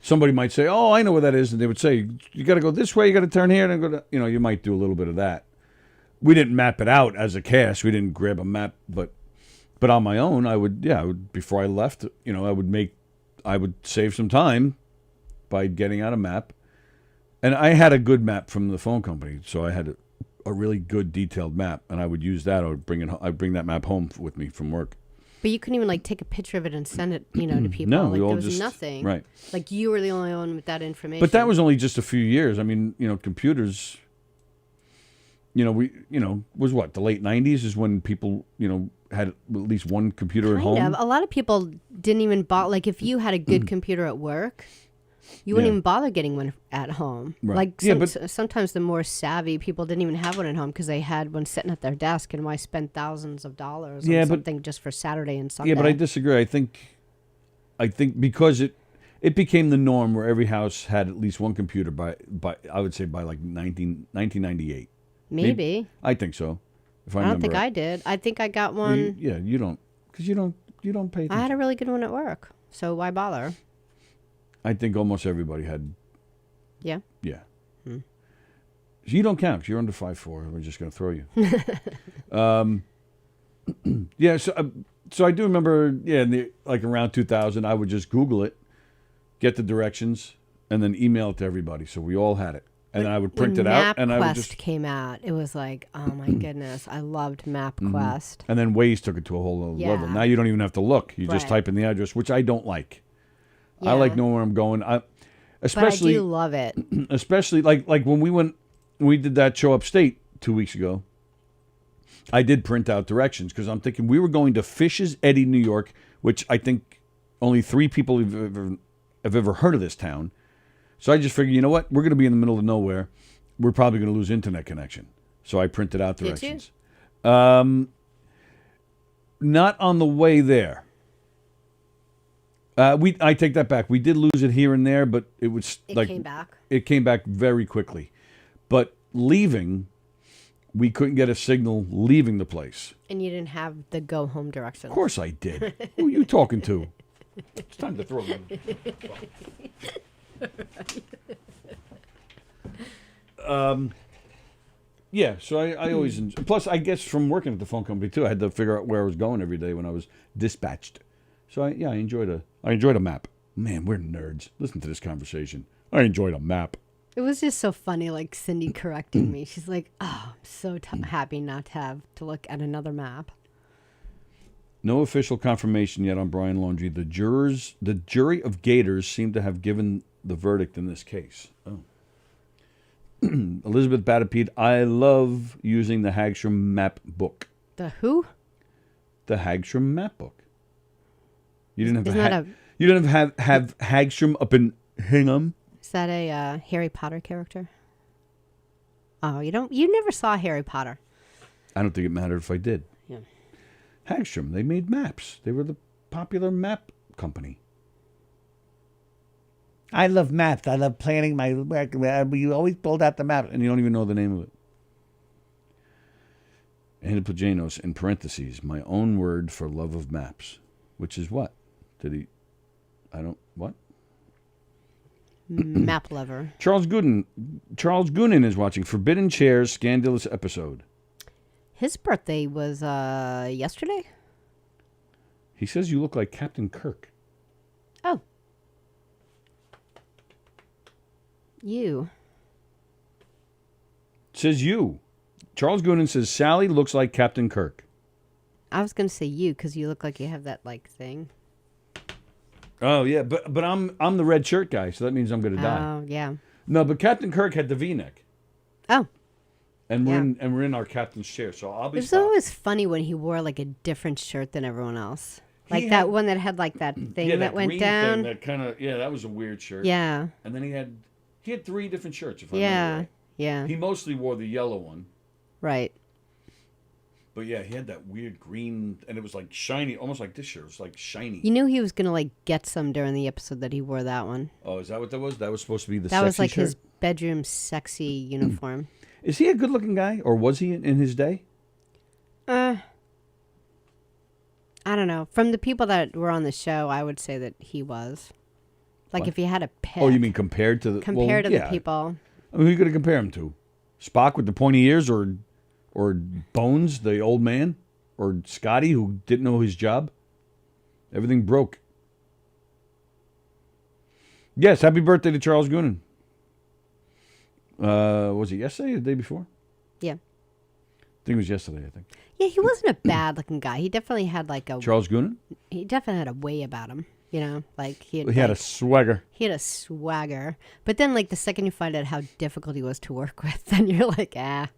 somebody might say, "Oh, I know where that is," and they would say, "You got to go this way. You got to turn here and go to." You might do a little bit of that. We didn't map it out as a cast. We didn't grab a map, but on my own, I would before I left, I would save some time by getting out a map. And I had a good map from the phone company, so I had a really good detailed map, and I would use that. I'd bring that map home with me from work. But you couldn't even like take a picture of it and send it, to people. No, like we all there was just, nothing. Right. Like you were the only one with that information. But that was only just a few years. I mean, computers. Was what, the late 90s is when people, had at least one computer at home. Kind of. A lot of people didn't even bother. Like if you had a good computer at work, you wouldn't even bother getting one at home. Right. Like sometimes the more savvy people didn't even have one at home because they had one sitting at their desk, and why spend thousands of dollars on something just for Saturday and Sunday? Yeah, but I disagree. I think because it became the norm where every house had at least one computer by I would say by like 1998. Maybe. I think so. If I don't remember think right. I did. I think I got one. You don't, because you don't pay attention. I had a really good one at work, so why bother? I think almost everybody had. Yeah. Yeah. You don't count. 'Cause you're under 5'4". We're just going to throw you. Yeah. So So I do remember, like around 2000, I would just Google it, get the directions, and then email it to everybody. So we all had it. And then I would print it out, and I would just... MapQuest came out. It was like, oh my goodness, I loved MapQuest. And then Waze took it to a whole other level. Yeah. Now you don't even have to look. You just Right. type in the address, which I don't like. Yeah. I like knowing where I'm going. But Especially, I do love it. Especially like when we did that show upstate 2 weeks ago. I did print out directions because I'm thinking we were going to Fish's Eddy, New York, which I think only 3 people have ever heard of this town. So I just figured, you know what? We're going to be in the middle of nowhere. We're probably going to lose internet connection. So I printed out directions. Not on the way there. I take that back. We did lose it here and there, but it Came back. It came back very quickly. But leaving, we couldn't get a signal leaving the place. And you didn't have the go home directions. Of course I did. Who are you talking to? It's time to throw them. Yeah, so I always enjoy. Plus, I guess from working at the phone company too, I had to figure out where I was going every day when I was dispatched. So I enjoyed a map. Man, we're nerds. Listen to this conversation. I enjoyed a map. It was just so funny, like Cindy correcting me. She's like, "Oh, I'm so happy not to have to look at another map." No official confirmation yet on Brian Laundrie. The jury of Gators seem to have given the verdict in this case. Oh. Elizabeth Batapede, I love using the Hagstrom map book. The who? The Hagstrom map book. You didn't have have Hagstrom up in Hingham? Is that a Harry Potter character? Oh, you never saw Harry Potter. I don't think it mattered if I did. Yeah. Hagstrom, they made maps. They were the popular map company. I love maps. I love planning my work. You always pulled out the map, and you don't even know the name of it. And Plajanos, in parentheses, my own word for love of maps, which is what? What? Map lover. Charles Goonan is watching Forbidden Chairs Scandalous Episode. His birthday was yesterday? He says you look like Captain Kirk. Oh. You. Says you. Charles Goonan says Sallie looks like Captain Kirk. I was going to say you because you look like you have that like thing. Oh yeah, but I'm the red shirt guy, so that means I'm going to die. Oh yeah. No, but Captain Kirk had the V-neck. Oh. And we're in our captain's chair, so I'll be. It was always funny when he wore like a different shirt than everyone else. Like that one that had like that thing that went down. That kind of that was a weird shirt. Yeah. And then he had 3 different shirts. If I remember right. Yeah. He mostly wore the yellow one. Right. But yeah, he had that weird green, and it was like shiny, almost like this shirt. It was like shiny. You knew he was gonna like get some during the episode that he wore that one. Oh, is that what that was? That was supposed to be the. That was like shirt? his bedroom sexy uniform. Is he a good-looking guy, or was he in his day? I don't know. From the people that were on the show, I would say that he was. Like if you had a pick. Oh, you mean compared to the the people? I mean, who are you going to compare him to? Spock with the pointy ears, or Bones, the old man, or Scotty who didn't know his job? Everything broke. Yes, happy birthday to Charles Goonan. Was it yesterday or the day before? Yeah. I think it was yesterday, I think. Yeah, he wasn't a bad looking guy. He definitely had like a Charles Goonan? He definitely had a way about him. You know, like he had a swagger. He had a swagger. But then like the second you find out how difficult he was to work with, then you're like, So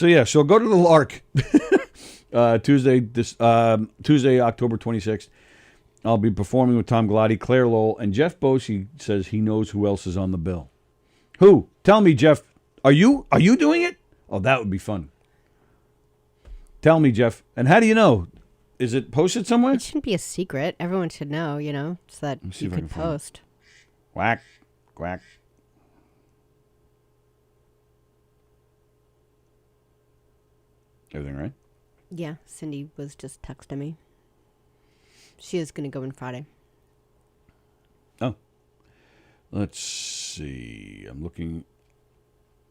yeah, so go to the Lark. Tuesday, October 26th. I'll be performing with Tom Galati, Claire Lowell, and Jeff Bosey says he knows who else is on the bill. Who? Tell me, Jeff. Are you doing it? Oh, that would be fun. Tell me, Jeff. And how do you know? Is it posted somewhere? It shouldn't be a secret. Everyone should know, so that you could post. Quack, quack. Everything right? Yeah, Cindy was just texting me. She is going to go in Friday. Oh. Let's see. I'm looking.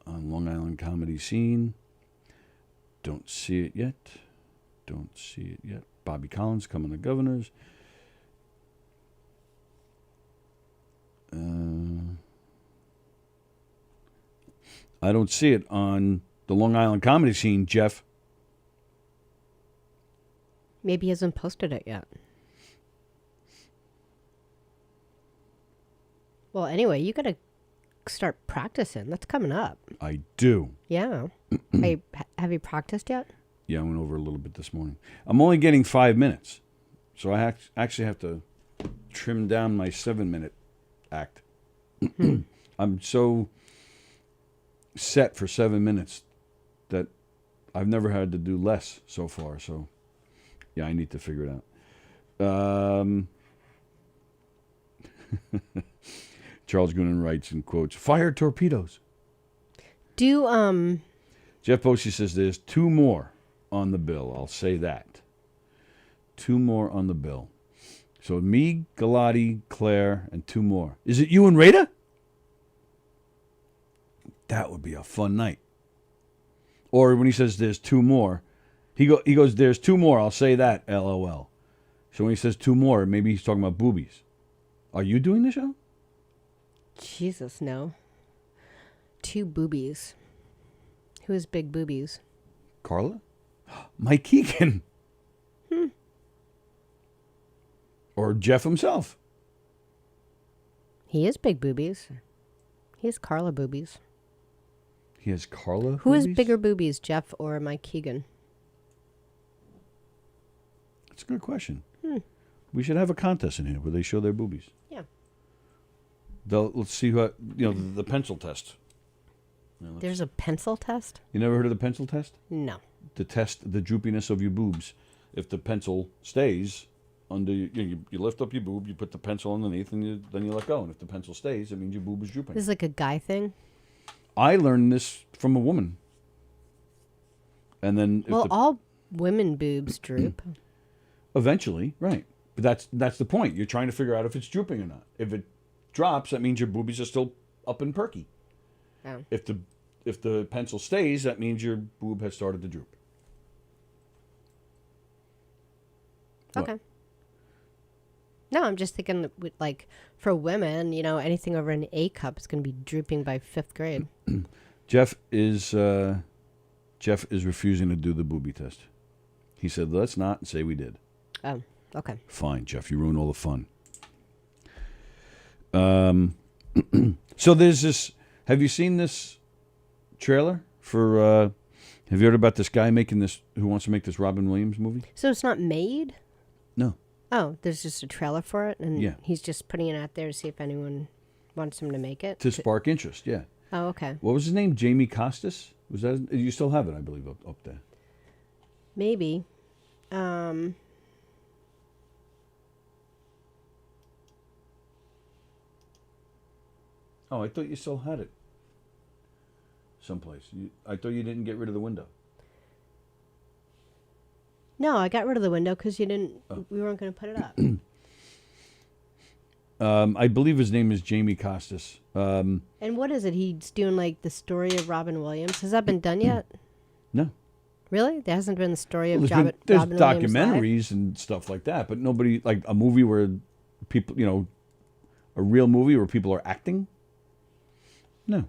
on Long Island comedy scene. Don't see it yet. Don't see it yet. Bobby Collins coming to Governors. I don't see it on the Long Island comedy scene, Jeff. Maybe he hasn't posted it yet. Well, anyway, you got to start practicing. That's coming up. I do. Yeah. Have you practiced yet? Yeah, I went over a little bit this morning. I'm only getting 5 minutes, so I actually have to trim down my 7-minute act. I'm so set for 7 minutes that I've never had to do less so far. So, yeah, I need to figure it out. Charles Goonan writes in quotes, "Fire torpedoes." Jeff Posey says there's 2 more on the bill. I'll say that. 2 more on the bill. So me, Galati, Claire, and 2 more. Is it you and Rita? That would be a fun night. Or when he says there's 2 more, he goes, there's 2 more. I'll say that, LOL. So when he says 2 more, maybe he's talking about boobies. Are you doing the show? Jesus, no. 2 boobies. Who has big boobies? Carla? Mike Keegan. Or Jeff himself. He has big boobies. He has Carla boobies. He has Carla Who has boobies? bigger boobies, Jeff or Mike Keegan? That's a good question. We should have a contest in here where they show their boobies. Yeah. Let's see what, the pencil test. There's a pencil test? You never heard of the pencil test? No. To test the droopiness of your boobs. If the pencil stays under, you lift up your boob, you put the pencil underneath, and then you let go. And if the pencil stays, it means your boob is drooping. This is like a guy thing? I learned this from a woman. And then, Well, all women boobs droop. Eventually, right? But that's the point. You're trying to figure out if it's drooping or not. If it drops, that means your boobies are still up and perky. Oh. If the pencil stays, that means your boob has started to droop. Okay. What? No, I'm just thinking that like for women, anything over an A cup is going to be drooping by 5th grade. Jeff is refusing to do the booby test. He said, "Let's not," and say we did. Oh, okay. Fine, Jeff. You ruin all the fun. So there's this. Have you seen this trailer for? Have you heard about this guy who wants to make this Robin Williams movie? So it's not made? No. Oh, there's just a trailer for it, and Yeah. he's just putting it out there to see if anyone wants him to make it. To spark interest, yeah. Oh, okay. What was his name? Jamie Costas? Was that? You still have it, I believe, up there. Maybe. Oh, I thought you still had it. Someplace. I thought you didn't get rid of the window. No, I got rid of the window because you didn't. Oh. We weren't going to put it up. I believe his name is Jamie Costas. And what is it? He's doing like the story of Robin Williams. Has that been done yet? No. Really? There hasn't been the story of There's Robin Williams. documentaries and stuff like that, but nobody, like a movie where people, a real movie where people are acting. No.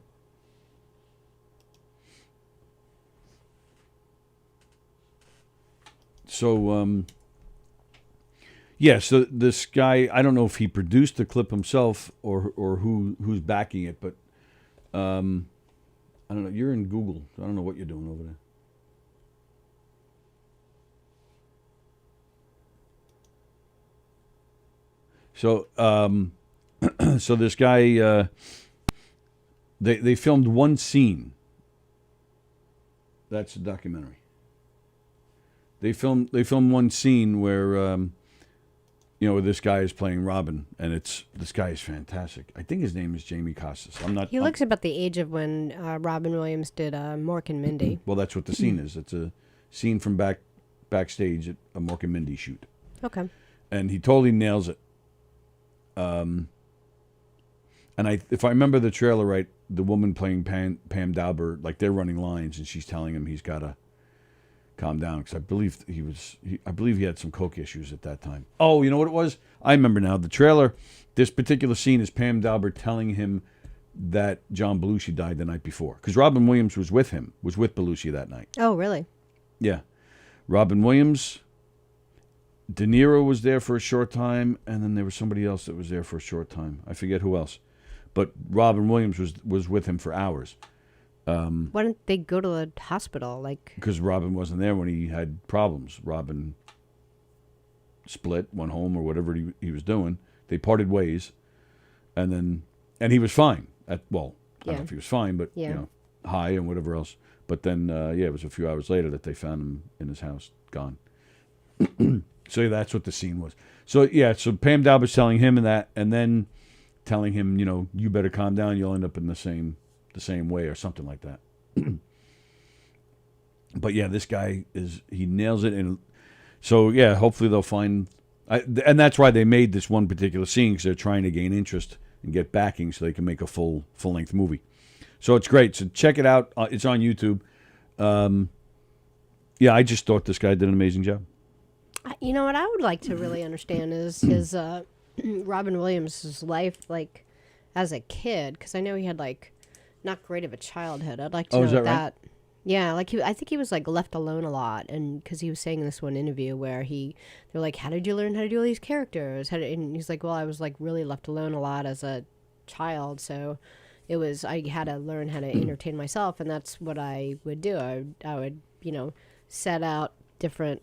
So, so this guy, I don't know if he produced the clip himself or who's backing it, but I don't know. You're in Google. I don't know what you're doing over there. So, so this guy, they filmed one scene. That's a documentary. They filmed one scene where, where this guy is playing Robin, and this guy is fantastic. I think his name is Jamie Costas. He looks about the age of when Robin Williams did Mork and Mindy. Well, that's what the scene is. It's a scene from backstage at a Mork and Mindy shoot. Okay. And he totally nails it. And And if I remember the trailer right, the woman playing Pam Dauber, like they're running lines, and she's telling him he's got to calm down because I believe he had some coke issues at that time. Oh, you know what it was? I remember now. The trailer, this particular scene is Pam Dauber telling him that John Belushi died the night before because Robin Williams was with Belushi that night. Oh, really? Yeah, Robin Williams. De Niro was there for a short time, and then there was somebody else that was there for a short time. I forget who else. But Robin Williams was with him for hours. Why didn't they go to the hospital? Because Robin wasn't there when he had problems. Robin split, went home, or whatever he was doing. They parted ways, and he was fine. I don't know if he was fine, but high and whatever else. But then, it was a few hours later that they found him in his house, gone. So that's what the scene was. So so Pam Dauber's telling him that, and then telling him, you better calm down. You'll end up in the same way or something like that. But this guy he nails it, and so hopefully they'll find, and that's why they made this one particular scene because they're trying to gain interest and get backing so they can make a full length movie. So it's great. So check it out. It's on YouTube. I just thought this guy did an amazing job. You know what I would like to really understand is his Robin Williams' life, as a kid, because I know he had not great of a childhood. I'd like to know is that that. Right? Yeah, I think he was left alone a lot, and because he was saying in this one interview where they're like, "How did you learn how to do all these characters?" And he's like, "Well, I was really left alone a lot as a child, so I had to learn how to entertain myself, and that's what I would do. I would set out different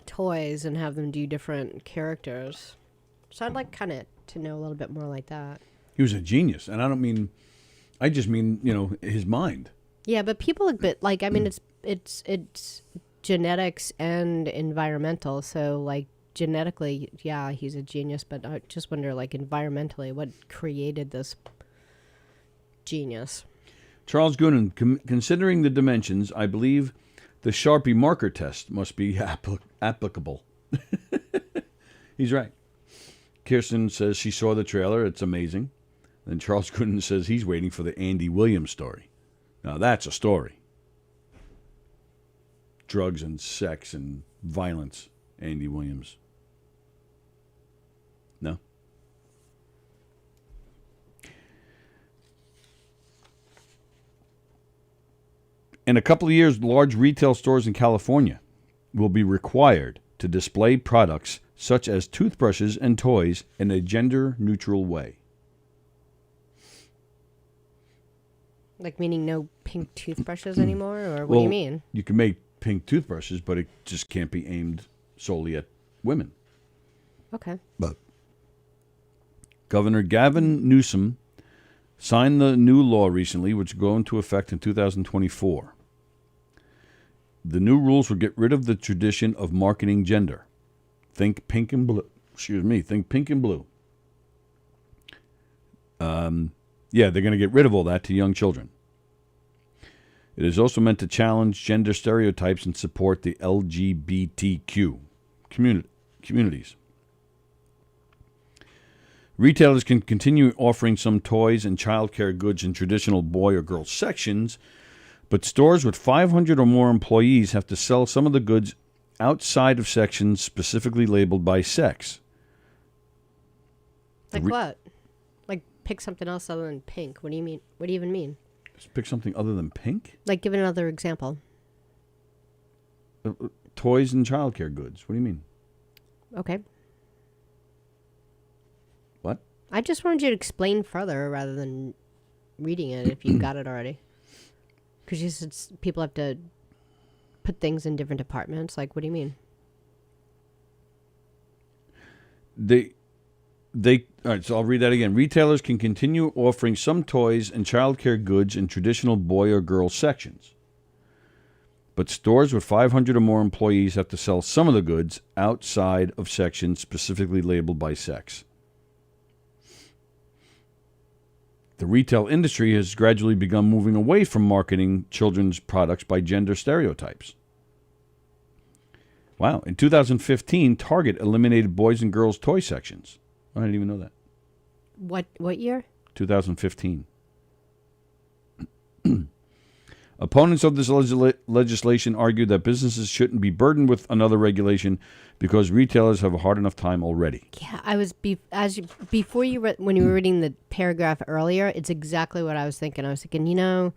toys and have them do different characters. So I'd like kind of to know a little bit more like that." He was a genius, and I just mean his mind. Yeah, but people it's genetics and environmental. So genetically, he's a genius, but I just wonder environmentally what created this genius. Charles Goonan, considering the dimensions, I believe the Sharpie marker test must be applicable. He's right. Kirsten says she saw the trailer. It's amazing. Then Charles Goonan says he's waiting for the Andy Williams story. Now that's a story. Drugs and sex and violence. Andy Williams. No? In a couple of years, large retail stores in California will be required to display products such as toothbrushes and toys in a gender-neutral way. Meaning no pink toothbrushes anymore, or what do you mean? You can make pink toothbrushes, but it just can't be aimed solely at women. Okay. But Governor Gavin Newsom signed the new law recently, which will go into effect in 2024. The new rules will get rid of the tradition of marketing gender. Think pink and blue. Think pink and blue. They're going to get rid of all that to young children. It is also meant to challenge gender stereotypes and support the LGBTQ communities. Retailers can continue offering some toys and childcare goods in traditional boy or girl sections, but stores with 500 or more employees have to sell some of the goods outside of sections specifically labeled by sex. What? Pick something else other than pink. What do you mean? What do you even mean? Just pick something other than pink? Give another example. Toys and childcare goods. What do you mean? Okay. What? I just wanted you to explain further rather than reading it if you got it already. Because you said people have to put things in different departments. What do you mean? All right, so I'll read that again. Retailers can continue offering some toys and childcare goods in traditional boy or girl sections. But stores with 500 or more employees have to sell some of the goods outside of sections specifically labeled by sex. The retail industry has gradually begun moving away from marketing children's products by gender stereotypes. Wow. In 2015, Target eliminated boys and girls toy sections. I didn't even know that. What year? 2015. Opponents of this legislation argued that businesses shouldn't be burdened with another regulation because retailers have a hard enough time already. Yeah, I was when you were reading the paragraph earlier, it's exactly what I was thinking. I was thinking,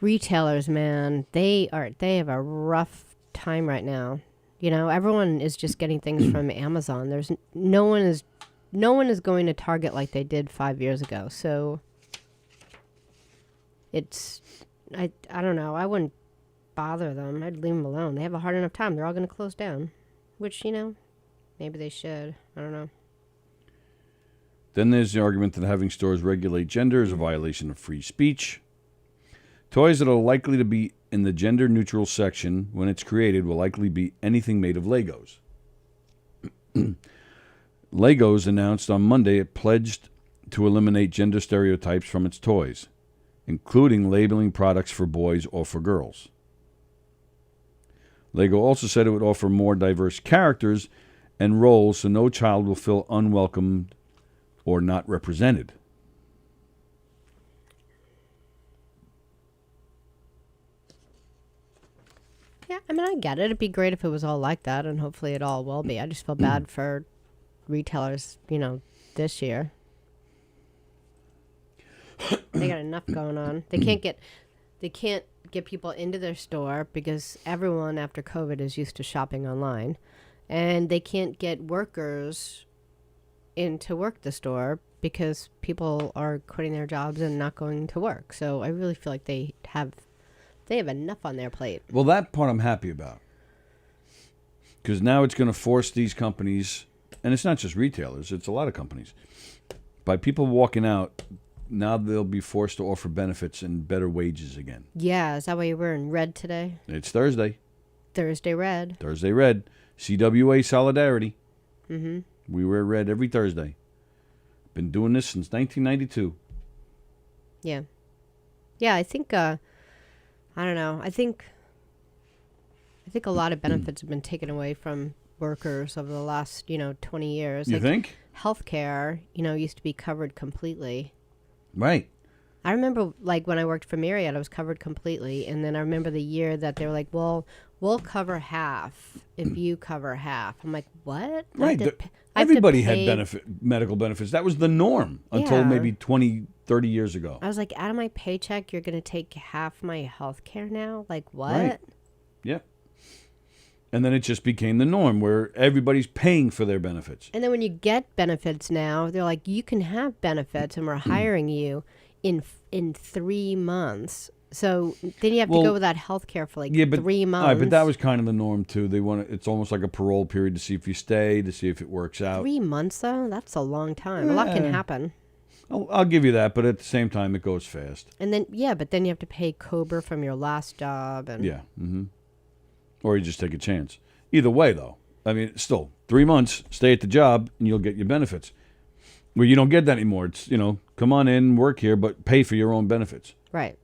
retailers, man, they have a rough time right now. Everyone is just getting things from Amazon. There's no one is going to Target like they did 5 years ago. So it's I don't know. I wouldn't bother them. I'd leave them alone. They have a hard enough time. They're all going to close down, which maybe they should. I don't know. Then there's the argument that having stores regulate gender is a violation of free speech. Toys that are likely to be in the gender-neutral section when it's created will likely be anything made of Legos. Legos announced on Monday it pledged to eliminate gender stereotypes from its toys, including labeling products for boys or for girls. Lego also said it would offer more diverse characters and roles so no child will feel unwelcomed or not represented. Yeah, I get it. It'd be great if it was all like that, and hopefully it all will be. I just feel bad for retailers, this year. They got enough going on. They can't get people into their store because everyone after COVID is used to shopping online, and they can't get workers in to work the store because people are quitting their jobs and not going to work. So I really feel like they have enough on their plate. Well, that part I'm happy about, because now it's going to force these companies, and it's not just retailers, it's a lot of companies. By people walking out, now they'll be forced to offer benefits and better wages again. Yeah, is that why you were in red today? It's Thursday. Thursday red. Thursday red. CWA Solidarity. Mm-hmm. We wear red every Thursday. Been doing this since 1992. Yeah. Yeah, I think, I don't know. I think a lot of benefits have been taken away from workers over the last, 20 years. You think? Healthcare, used to be covered completely. Right. I remember, when I worked for Marriott, I was covered completely. And then I remember the year that they were like, well, we'll cover half if you cover half. I'm like, what? Right. Everybody had medical benefits. That was the norm until maybe 20, 30 years ago. I was like, out of my paycheck, you're going to take half my health care now? Like, what? Right. Yeah. And then it just became the norm where everybody's paying for their benefits. And then when you get benefits now, they're like, you can have benefits and we're hiring you in 3 months. So then you have to go without health care for 3 months. All right, but that was kind of the norm too. It's almost like a parole period to see if you stay, to see if it works out. 3 months though? That's a long time. A lot can happen. I'll give you that, but at the same time, it goes fast. And then, but then you have to pay COBRA from your last job. And yeah. Mm-hmm. Or you just take a chance. Either way, though, still 3 months, stay at the job, and you'll get your benefits. Where you don't get that anymore. It's, come on in, work here, but pay for your own benefits. Right.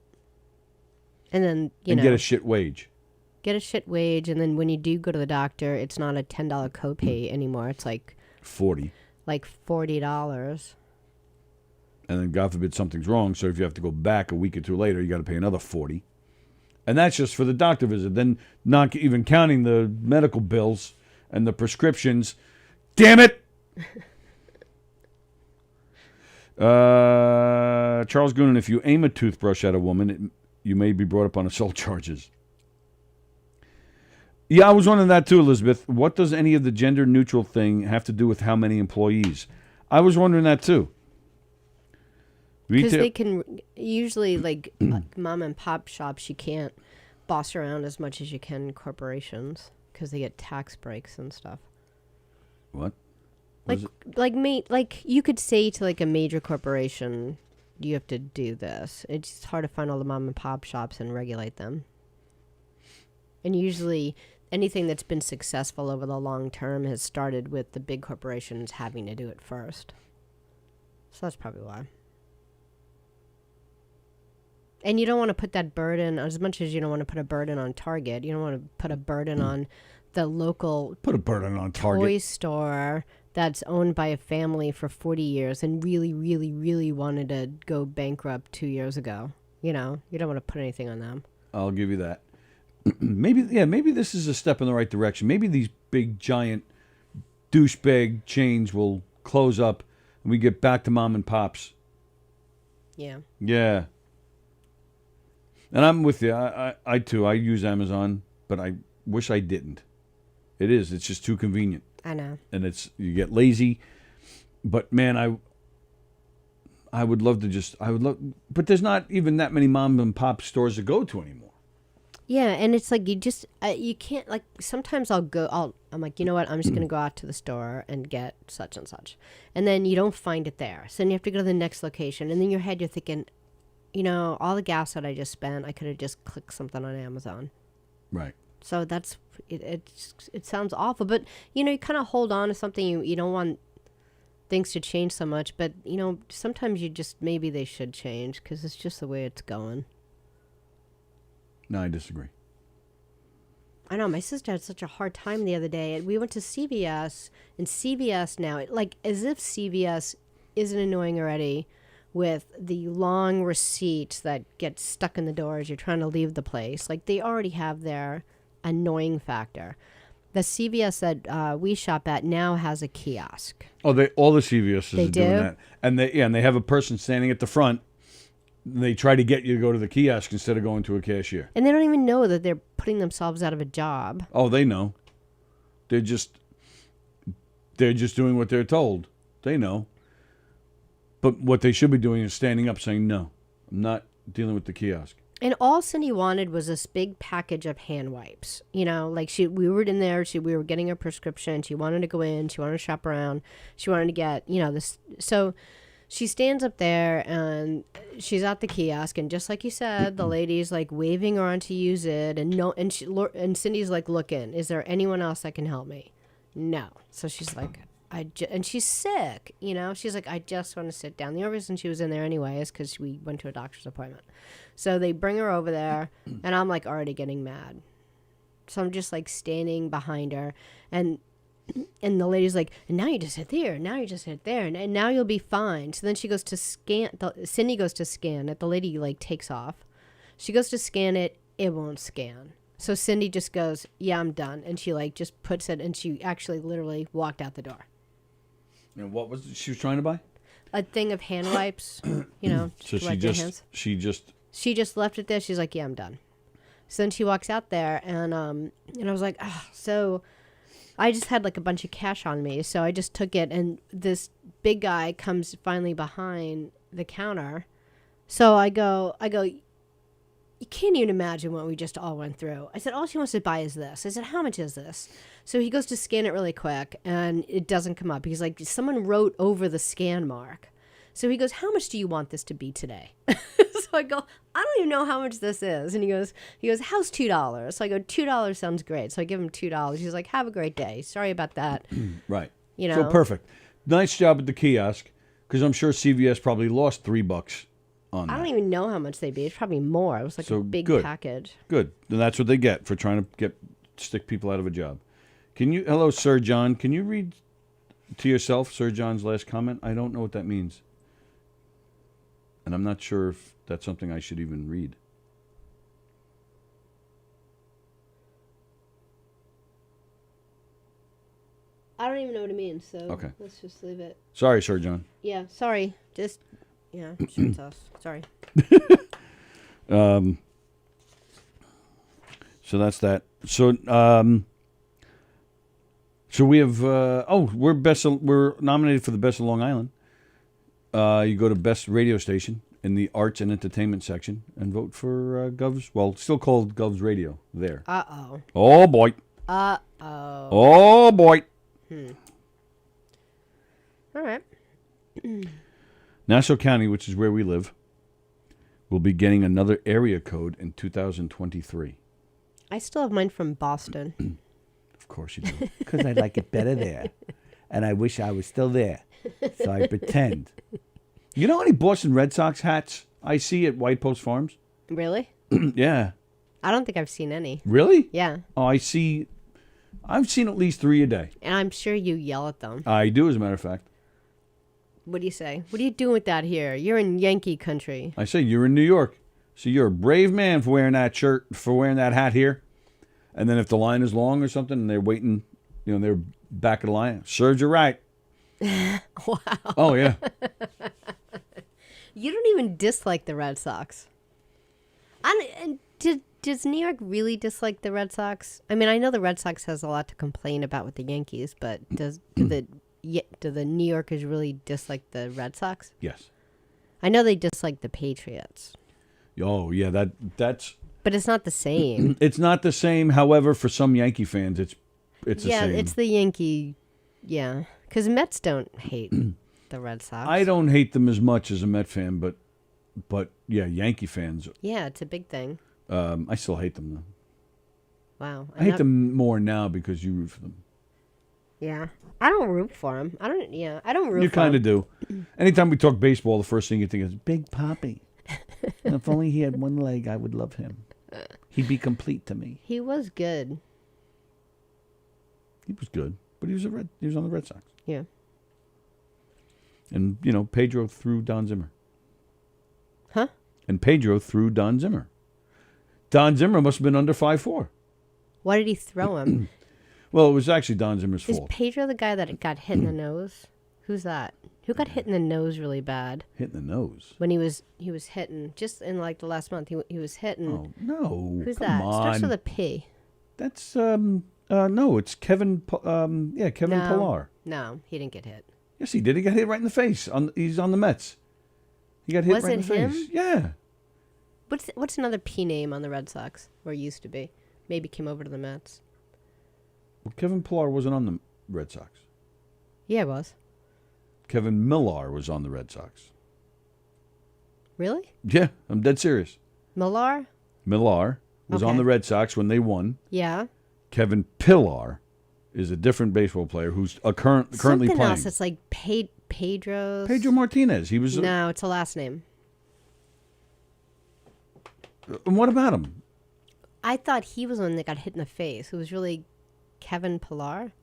And then, and get a shit wage. Get a shit wage, and then when you do go to the doctor, it's not a $10 copay anymore. It's like $40. Like $40. And then, God forbid, something's wrong. So if you have to go back a week or two later, you got to pay another $40. And that's just for the doctor visit. Then not even counting the medical bills and the prescriptions. Damn it! Charles Goonan, if you aim a toothbrush at a woman, you may be brought up on assault charges. Yeah, I was wondering that too, Elizabeth. What does any of the gender-neutral thing have to do with how many employees? I was wondering that too. Because they can usually, like mom and pop shops, you can't boss around as much as you can in corporations because they get tax breaks and stuff. What? Like you could say to like a major corporation, you have to do this. It's hard to find all the mom and pop shops and regulate them. And usually anything that's been successful over the long term has started with the big corporations having to do it first. So that's probably why. And you don't want to put that burden, as much as you don't want to put a burden on Target, you don't want to put a burden on the local put a burden on Target toy store that's owned by a family for 40 years and really, really, really wanted to go bankrupt 2 years ago. You know, you don't want to put anything on them. I'll give you that. Maybe this is a step in the right direction. Maybe these big, giant douchebag chains will close up and we get back to mom and pops. Yeah. Yeah. And I'm with you. I too. I use Amazon, but I wish I didn't. It's just too convenient. I know. And you get lazy. But man, I would love to but there's not even that many mom and pop stores to go to anymore. Yeah, and it's like you can't, like, sometimes I'm like, you know what, I'm just going to go out to the store and get such and such. And then you don't find it there. So then you have to go to the next location. And then in your head you're thinking, you know, all the gas that I just spent, I could have just clicked something on Amazon. Right. So that's, it sounds awful. But, you know, you kind of hold on to something. You don't want things to change so much. But, you know, sometimes maybe they should change because it's just the way it's going. No, I disagree. I know. My sister had such a hard time the other day. We went to CVS, and CVS now, as if CVS isn't annoying already with the long receipts that get stuck in the door as you're trying to leave the place. Like, they already have their annoying factor. The CVS that we shop at now has a kiosk. Oh, all the CVSs They are doing do? that. And they have a person standing at the front. They try to get you to go to the kiosk instead of going to a cashier. And they don't even know that they're putting themselves out of a job. Oh, they know. They're just doing what they're told. They know. But what they should be doing is standing up saying, no, I'm not dealing with the kiosk. And all Cindy wanted was this big package of hand wipes. You know, like we were in there, we were getting a prescription. She wanted to go in. She wanted to shop around. She wanted to get, you know, this. So she stands up there and she's at the kiosk, and just like you said, the lady's like waving her on to use it, and Cindy's like, looking, is there anyone else that can help me? No. So she's like, and she's sick, you know. She's like, I just want to sit down. The only reason she was in there anyway is because we went to a doctor's appointment. So they bring her over there, and I'm like already getting mad. So I'm just like standing behind her, and the lady's like, and now you just hit there, now you just hit there, and now you'll be fine. So then she goes to scan, Cindy goes to scan it, the lady like takes off. She goes to scan it, it won't scan. So Cindy just goes, yeah, I'm done. And she like just puts it, and she actually literally walked out the door. And what was it she was trying to buy? A thing of hand wipes, you know. So she just left it there. She's like, yeah, I'm done. So then she walks out there, and I was like, oh, so I just had like a bunch of cash on me. So I just took it, and this big guy comes finally behind the counter. So I go, you can't even imagine what we just all went through. I said, all she wants to buy is this. I said, how much is this? So he goes to scan it really quick, and it doesn't come up. He's like, someone wrote over the scan mark. So he goes, how much do you want this to be today? So I go, I don't even know how much this is. And he goes, how's $2? So I go, $2 sounds great. So I give him $2. He's like, have a great day. Sorry about that. Right. You know. So perfect. Nice job at the kiosk, because I'm sure CVS probably lost $3 on that. I don't even know how much they be. It's probably more. It was like a big package. Good. Then that's what they get for trying to stick people out of a job. Hello, Sir John. Can you read to yourself Sir John's last comment? I don't know what that means. And I'm not sure if that's something I should even read. I don't even know what it means, so okay. Let's just leave it. Sorry, Sir John. Yeah, sorry. Just, yeah, shit's us. Sorry. So that's that. So we have, we're nominated for the Best of Long Island. You go to Best Radio Station in the Arts and Entertainment section and vote for Gov's, still called Gov's Radio there. Uh-oh. Oh, boy. Uh-oh. Oh, boy. All right. Nassau County, which is where we live, will be getting another area code in 2023. I still have mine from Boston. Of course you do. Because I like it better there. And I wish I was still there. So I pretend. You know any Boston Red Sox hats I see at White Post Farms? Really? Yeah. I don't think I've seen any. Really? Yeah. Oh, I see I've seen at least 3 a day. And I'm sure you yell at them. I do, as a matter of fact. What do you say? What are you doing with that here? You're in Yankee country. I say, you're in New York. So you're a brave man for wearing that shirt, for wearing that hat here. And then if the line is long or something and they're waiting, they're back of the line, serves you right. Wow. Oh, yeah. You don't even dislike the Red Sox. Does New York really dislike the Red Sox? I mean, I know the Red Sox has a lot to complain about with the Yankees, but do the New Yorkers really dislike the Red Sox? Yes. I know they dislike the Patriots. Oh, yeah, that's... But it's not the same. It's not the same. However, for some Yankee fans, it's the same. Yeah, it's the Yankee... Yeah, because Mets don't hate the Red Sox. I don't hate them as much as a Met fan, but yeah, Yankee fans. Yeah, it's a big thing. I still hate them, though. Wow. I hate them more now because you root for them. Yeah. I don't root for them. I don't root You for them. You kind of do. Anytime we talk baseball, the first thing you think is, Big Papi. If only he had one leg, I would love him. He'd be complete to me. He was good. He was good, but he was on the Red Sox. Yeah. And, Pedro threw Don Zimmer. Huh? And Pedro threw Don Zimmer. Don Zimmer must have been under 5'4". Why did he throw him? Well, it was actually Don Zimmer's Is fault. Pedro the guy that got hit in the nose? Who's that? Who got hit in the nose really bad? Hit in the nose? When he was hitting, just in like the last month, he was hitting. Oh, no. Who's Come that? on. Starts with a P. That's, no, it's Kevin, Kevin Pillar. No, he didn't get hit. Yes, he did. He got hit right in the face. He's on the Mets. He got hit Was right in it the him? face. Yeah. What's another P name on the Red Sox? Or used to be? Maybe came over to the Mets. Well, Kevin Pillar wasn't on the Red Sox. Yeah, it was. Kevin Millar was on the Red Sox. Really? Yeah, I'm dead serious. Millar? Millar was on Okay. the Red Sox when they won. Yeah. Kevin Pillar is a different baseball player who's currently Something playing. else. It's like Pedro's. Pedro Martinez. He was. No, it's a last name. And what about him? I thought he was the one that got hit in the face. It was really Kevin Pillar.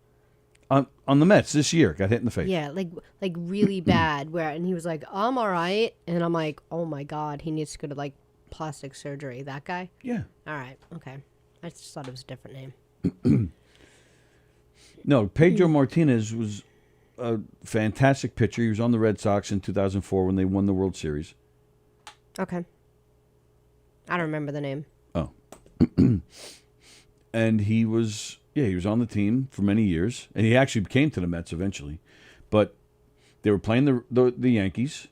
On the Mets this year, got hit in the face. Yeah, like really bad. And he was like, I'm all right. And I'm like, oh my God, he needs to go to like plastic surgery. That guy? Yeah. All right. Okay. I just thought it was a different name. No, Pedro Martinez was a fantastic pitcher. He was on the Red Sox in 2004 when they won the World Series. Okay. I don't remember the name. Oh. And he was on the team for many years. And he actually came to the Mets eventually. But they were playing the Yankees.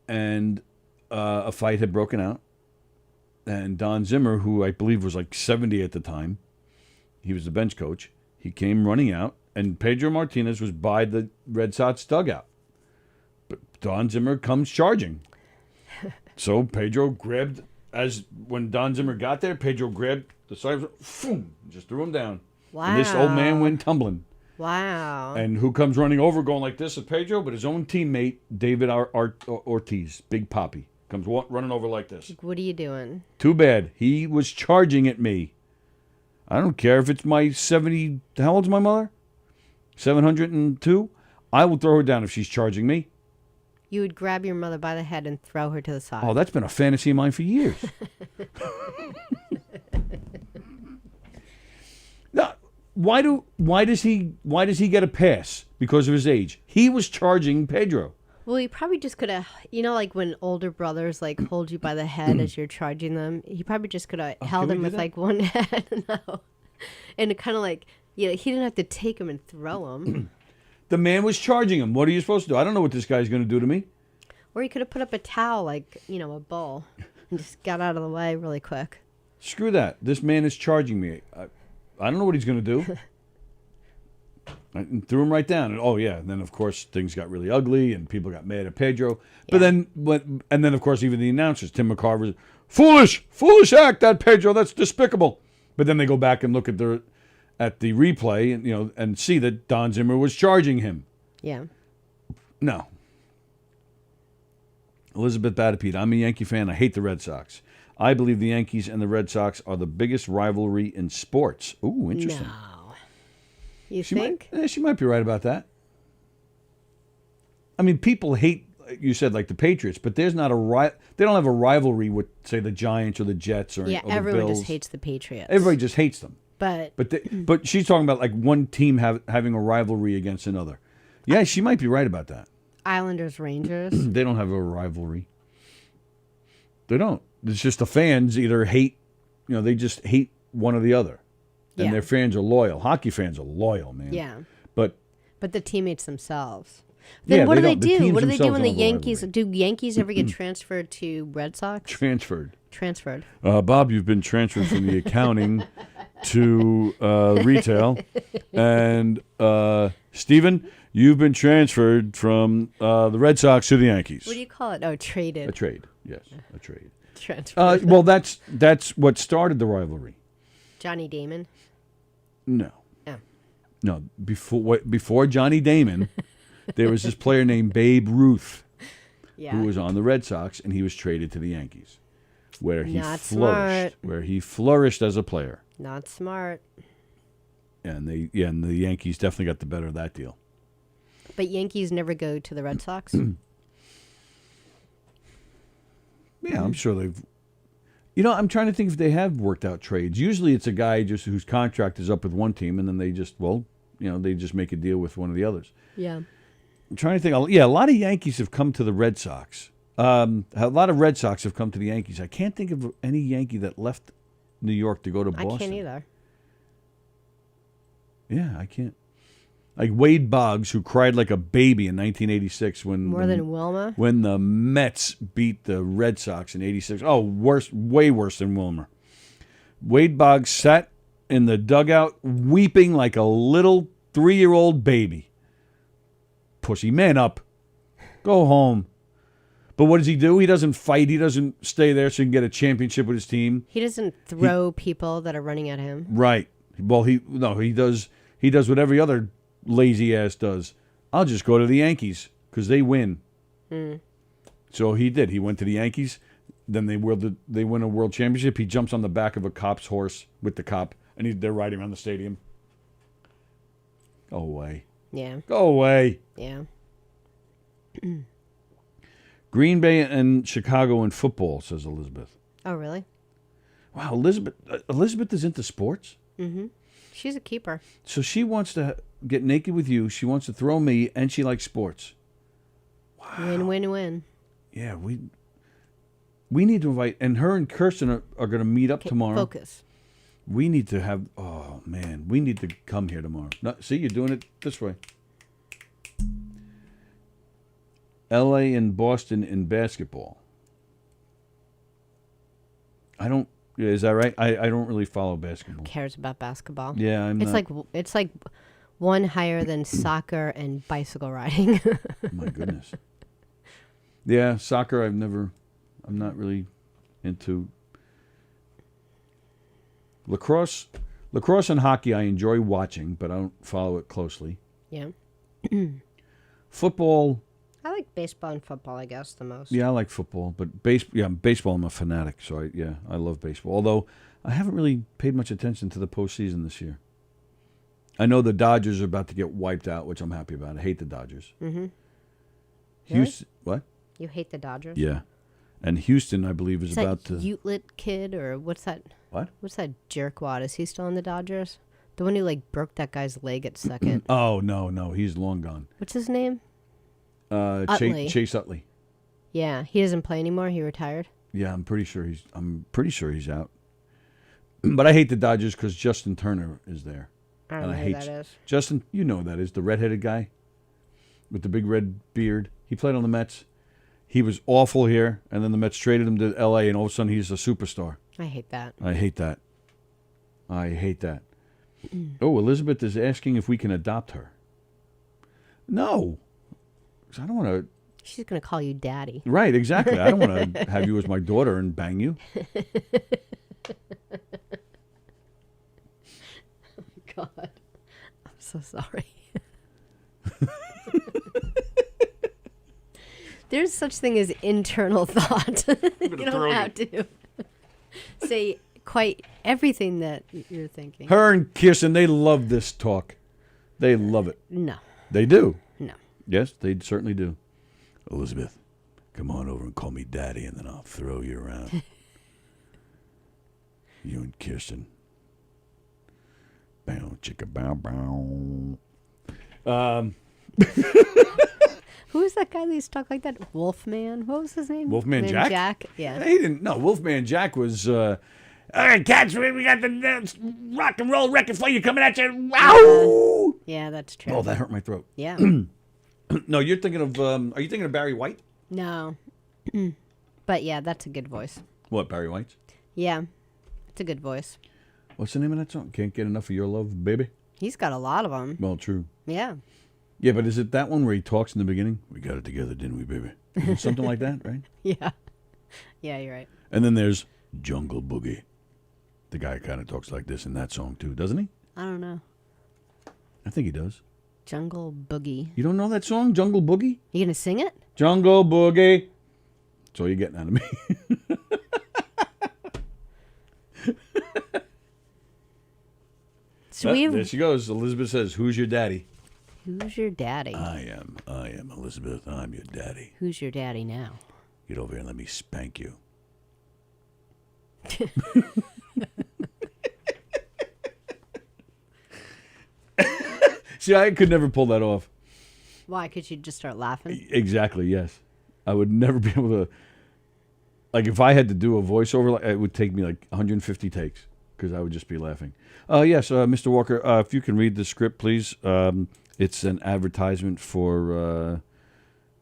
And a fight had broken out. And Don Zimmer, who I believe was like 70 at the time, he was the bench coach. He came running out, and Pedro Martinez was by the Red Sox dugout. But Don Zimmer comes charging. So Pedro grabbed, when Don Zimmer got there, Pedro grabbed the side, just threw him down. Wow. And this old man went tumbling. Wow. And who comes running over going like this is Pedro, but his own teammate, David Ortiz, Big Papi, comes running over like this. What are you doing? Too bad. He was charging at me. I don't care if it's my 70... How old's my mother? 702? I will throw her down if she's charging me. You would grab your mother by the head and throw her to the side. Oh, that's been a fantasy of mine for years. Now, why does he get a pass? Because of his age. He was charging Pedro. Well, he probably just could have, like when older brothers like hold you by the head as you're charging them. He probably just could have held him with like one head, no, and it kind of like he didn't have to take him and throw him. The man was charging him. What are you supposed to do? I don't know what this guy's going to do to me. Or he could have put up a towel like a bowl and just got out of the way really quick. Screw that. This man is charging me. I don't know what he's going to do. I threw him right down. And, and then, of course, things got really ugly, and people got mad at Pedro. Yeah. But then, of course, even the announcers, Tim McCarver, foolish act, that Pedro, that's despicable. But then they go back and look at the replay, and and see that Don Zimmer was charging him. Yeah. No. Elizabeth Batapede, I'm a Yankee fan. I hate the Red Sox. I believe the Yankees and the Red Sox are the biggest rivalry in sports. Ooh, interesting. No. You think? She might be right about that. I mean, people hate, you said, like the Patriots, but there's not they don't have a rivalry with, say, the Giants or the Jets or, or the everyone Bills. just hates the Patriots. Everybody just hates them. But she's talking about like one team having a rivalry against another. Yeah, she might be right about that. Islanders, Rangers. They don't have a rivalry. They don't. It's just the fans either hate, they just hate one or the other. And their fans are loyal. Hockey fans are loyal, man. Yeah. But the teammates themselves. Then what do they do? What do they do when the Yankees... Do Yankees ever get transferred to Red Sox? Transferred. Bob, you've been transferred from the accounting to retail. And Steven, you've been transferred from the Red Sox to the Yankees. What do you call it? Oh, traded. A trade, yes. A trade. Transfer. Well, that's what started the rivalry. Johnny Damon? No. Oh. No, before Johnny Damon, there was this player named Babe Ruth who was on the Red Sox, and he was traded to the Yankees, where he flourished. Where he flourished as a player. Not smart. And the Yankees definitely got the better of that deal. But Yankees never go to the Red Sox? Yeah, I'm sure they've... I'm trying to think if they have worked out trades. Usually it's a guy just whose contract is up with one team, and then they just, they just make a deal with one of the others. Yeah. I'm trying to think. Yeah, a lot of Yankees have come to the Red Sox. A lot of Red Sox have come to the Yankees. I can't think of any Yankee that left New York to go to Boston. I can't either. Yeah, I can't. Like Wade Boggs, who cried like a baby in 1986 when than Wilma? When the Mets beat the Red Sox in 86. Oh, worse, way worse than Wilmer. Wade Boggs sat in the dugout weeping like a little 3-year-old baby. Pussy, man up. Go home. But what does he do? He doesn't fight. He doesn't stay there so he can get a championship with his team. He doesn't throw people that are running at him. Right. Well, he does what every other lazy ass does. I'll just go to the Yankees because they win. So he did. He went to the Yankees. Then they win a world championship. He jumps on the back of a cop's horse with the cop, and they're riding around the stadium. Go away. Yeah. Go away. Yeah. Green Bay and Chicago in football, says Elizabeth. Oh, really? Wow, Elizabeth is into sports? Mm-hmm. She's a keeper. So she wants to get naked with you, she wants to throw me, and she likes sports. Wow. Win, win, win. Yeah, we need to invite, and her and Kirsten are going to meet up tomorrow. Focus. We need to have, we need to come here tomorrow. No, see, you're doing it this way. L.A. and Boston in basketball. Is that right? I don't really follow basketball. Who cares about basketball? Yeah, It's like one higher than soccer and bicycle riding. My goodness. Yeah, soccer I'm not really into. Lacrosse and hockey I enjoy watching, but I don't follow it closely. Yeah. Football. I like baseball and football, I guess, the most. Yeah, I like football, but baseball I'm a fanatic, so I love baseball. Although I haven't really paid much attention to the postseason this year. I know the Dodgers are about to get wiped out, which I'm happy about. I hate the Dodgers. Mm-hmm. Houston, what? You hate the Dodgers? Yeah. And Houston, I believe, is about to... Utelit kid, or what's that? What? What's that jerkwad? Is he still on the Dodgers? The one who, broke that guy's leg at second. Oh, no. He's long gone. What's his name? Chase Utley. Yeah. He doesn't play anymore? He retired? Yeah, I'm pretty sure he's out. But I hate the Dodgers because Justin Turner is there. I don't know who that is. Justin, you know who that is, the redheaded guy with the big red beard. He played on the Mets. He was awful here, and then the Mets traded him to L.A., and all of a sudden he's a superstar. I hate that. I hate that. Oh, Elizabeth is asking if we can adopt her. No. 'Cause I don't want to... She's going to call you daddy. Right, exactly. I don't want to have you as my daughter and bang you. God. I'm so sorry. There's such thing as internal thought. You don't have to say quite everything that you're thinking. Her and Kirsten, they love this talk. They love it. No. They do. No. Yes, they certainly do. Elizabeth, come on over and call me Daddy, and then I'll throw you around. You and Kirsten. Bow, chicka, bow, bow. Who is that guy that used to talk like that? Wolfman? What was his name? Wolfman Jack? Yeah. He didn't. No, Wolfman Jack was. All right, cats, we got the rock and roll record for you coming at you. Wow! Yeah, that's true. Oh, that hurt my throat. Yeah. No, you're thinking of. Are you thinking of Barry White? No. But yeah, that's a good voice. What, Barry White's? Yeah, it's a good voice. What's the name of that song? Can't get enough of your love, baby. He's got a lot of them. Well, true. Yeah. Yeah, but is it that one where he talks in the beginning? We got it together, didn't we, baby? Is it something like that, right? Yeah. Yeah, you're right. And then there's Jungle Boogie. The guy kind of talks like this in that song, too, doesn't he? I don't know. I think he does. Jungle Boogie. You don't know that song, Jungle Boogie? You gonna sing it? Jungle Boogie. That's all you're getting out of me. So there she goes. Elizabeth says, who's your daddy? Who's your daddy? I am Elizabeth. I'm your daddy. Who's your daddy now? Get over here and let me spank you. See, I could never pull that off. Why? Could you just start laughing? Exactly, yes. I would never be able to. Like, if I had to do a voiceover, it would take me like 150 takes because I would just be laughing. Yes, Mr. Walker, if you can read the script, please. It's an advertisement for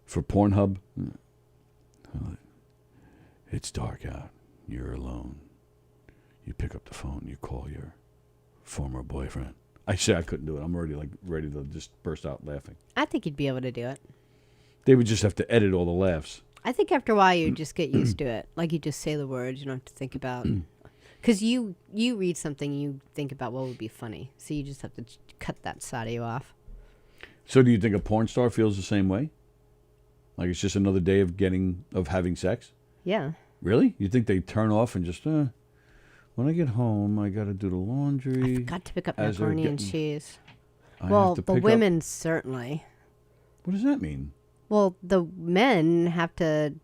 Pornhub. It's dark out. You're alone. You pick up the phone. You call your former boyfriend. I say I couldn't do it. I'm already ready to just burst out laughing. I think you'd be able to do it. They would just have to edit all the laughs. I think after a while you just get used to it. Like you just say the words. You don't have to think about. Because you read something, you think about what would be funny. So you just have to cut that side of you off. So do you think a porn star feels the same way? Like it's just another day of having sex? Yeah. Really? You think they turn off and just, when I get home, I got to do the laundry. I forgot to pick up macaroni and cheese. Well, the women certainly. What does that mean? Well, the men have to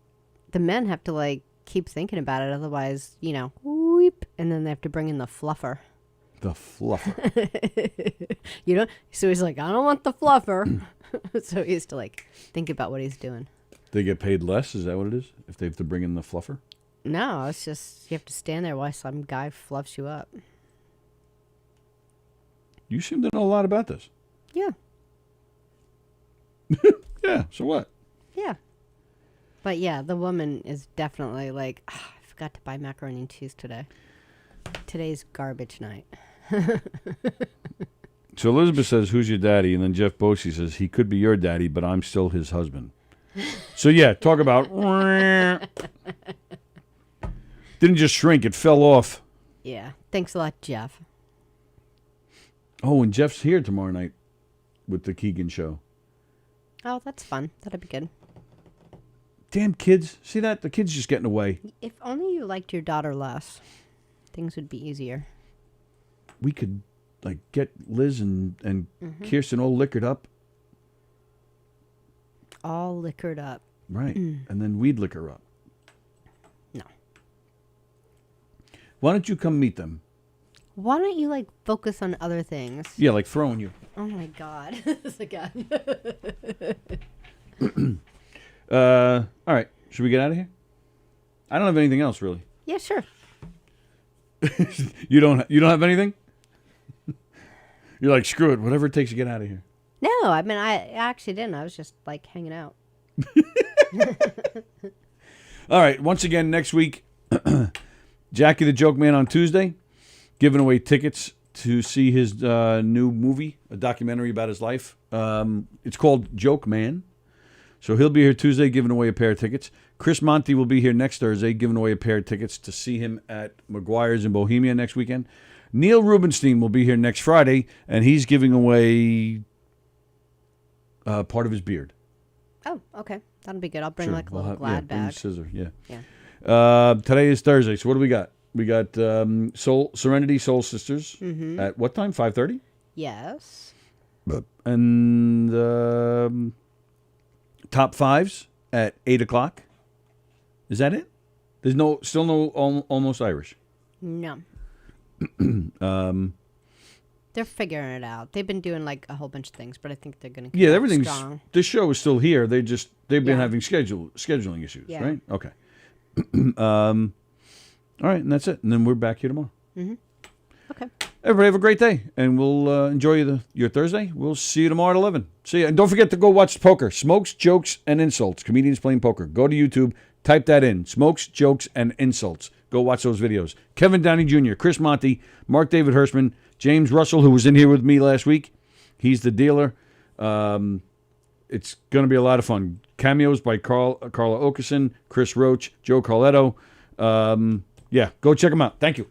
like keep thinking about it. Otherwise, whoop, and then they have to bring in the fluffer. The fluffer. So he's like, I don't want the fluffer. So he has to like think about what he's doing. They get paid less? Is that what it is? If they have to bring in the fluffer? No, it's just you have to stand there while some guy fluffs you up. You seem to know a lot about this. Yeah. Yeah, so what? Yeah. But yeah, the woman is definitely like, I forgot to buy macaroni and cheese today. Today's garbage night. So Elizabeth says, who's your daddy? And then Jeff Bosey says, he could be your daddy, but I'm still his husband. So yeah, talk about... Didn't just shrink, it fell off. Yeah. Thanks a lot, Jeff. Oh, and Jeff's here tomorrow night with the Keegan show. Oh, that's fun. That'd be good. Damn kids. See that? The kids just getting away. If only you liked your daughter less, things would be easier. We could get Liz and Kirsten all liquored up. All liquored up. Right. And then we'd liquor up. No. Why don't you come meet them? Why don't you focus on other things? Yeah, like throwing you. Oh my God. This again. All right. Should we get out of here? I don't have anything else really. Yeah, sure. You don't have anything? You're like, screw it, whatever it takes to get out of here. No, I mean I actually didn't. I was just hanging out. All right. Once again, next week, Jackie the Joke Man on Tuesday, giving away tickets to see his new movie, a documentary about his life. It's called Joke Man. So he'll be here Tuesday giving away a pair of tickets. Chris Monty will be here next Thursday giving away a pair of tickets to see him at McGuire's in Bohemia next weekend. Neil Rubenstein will be here next Friday, and he's giving away part of his beard. Oh, okay. That'll be good. I'll bring a little Glad bring a bag. scissor, yeah. Yeah. Today is Thursday, so what do we got? We got Serenity Soul Sisters at what time? 5:30? Yes. And top fives at 8 o'clock. Is that it? There's still no Almost Irish. No. They're figuring it out. They've been doing like a whole bunch of things, but I think they're going to everything's strong. This show is still here. They've been having scheduling issues, Yeah. right? Okay. All right, and that's it. And then we're back here tomorrow. Mm-hmm. Okay. Everybody have a great day, and we'll enjoy your Thursday. We'll see you tomorrow at 11. See you. And don't forget to go watch poker. Smokes, Jokes, and Insults. Comedians playing poker. Go to YouTube. Type that in. Smokes, Jokes, and Insults. Go watch those videos. Kevin Downey Jr., Chris Monty, Mark David Hirschman, James Russell, who was in here with me last week. He's the dealer. It's going to be a lot of fun. Cameos by Carla Okerson, Chris Roach, Joe Carletto. Yeah, go check them out. Thank you.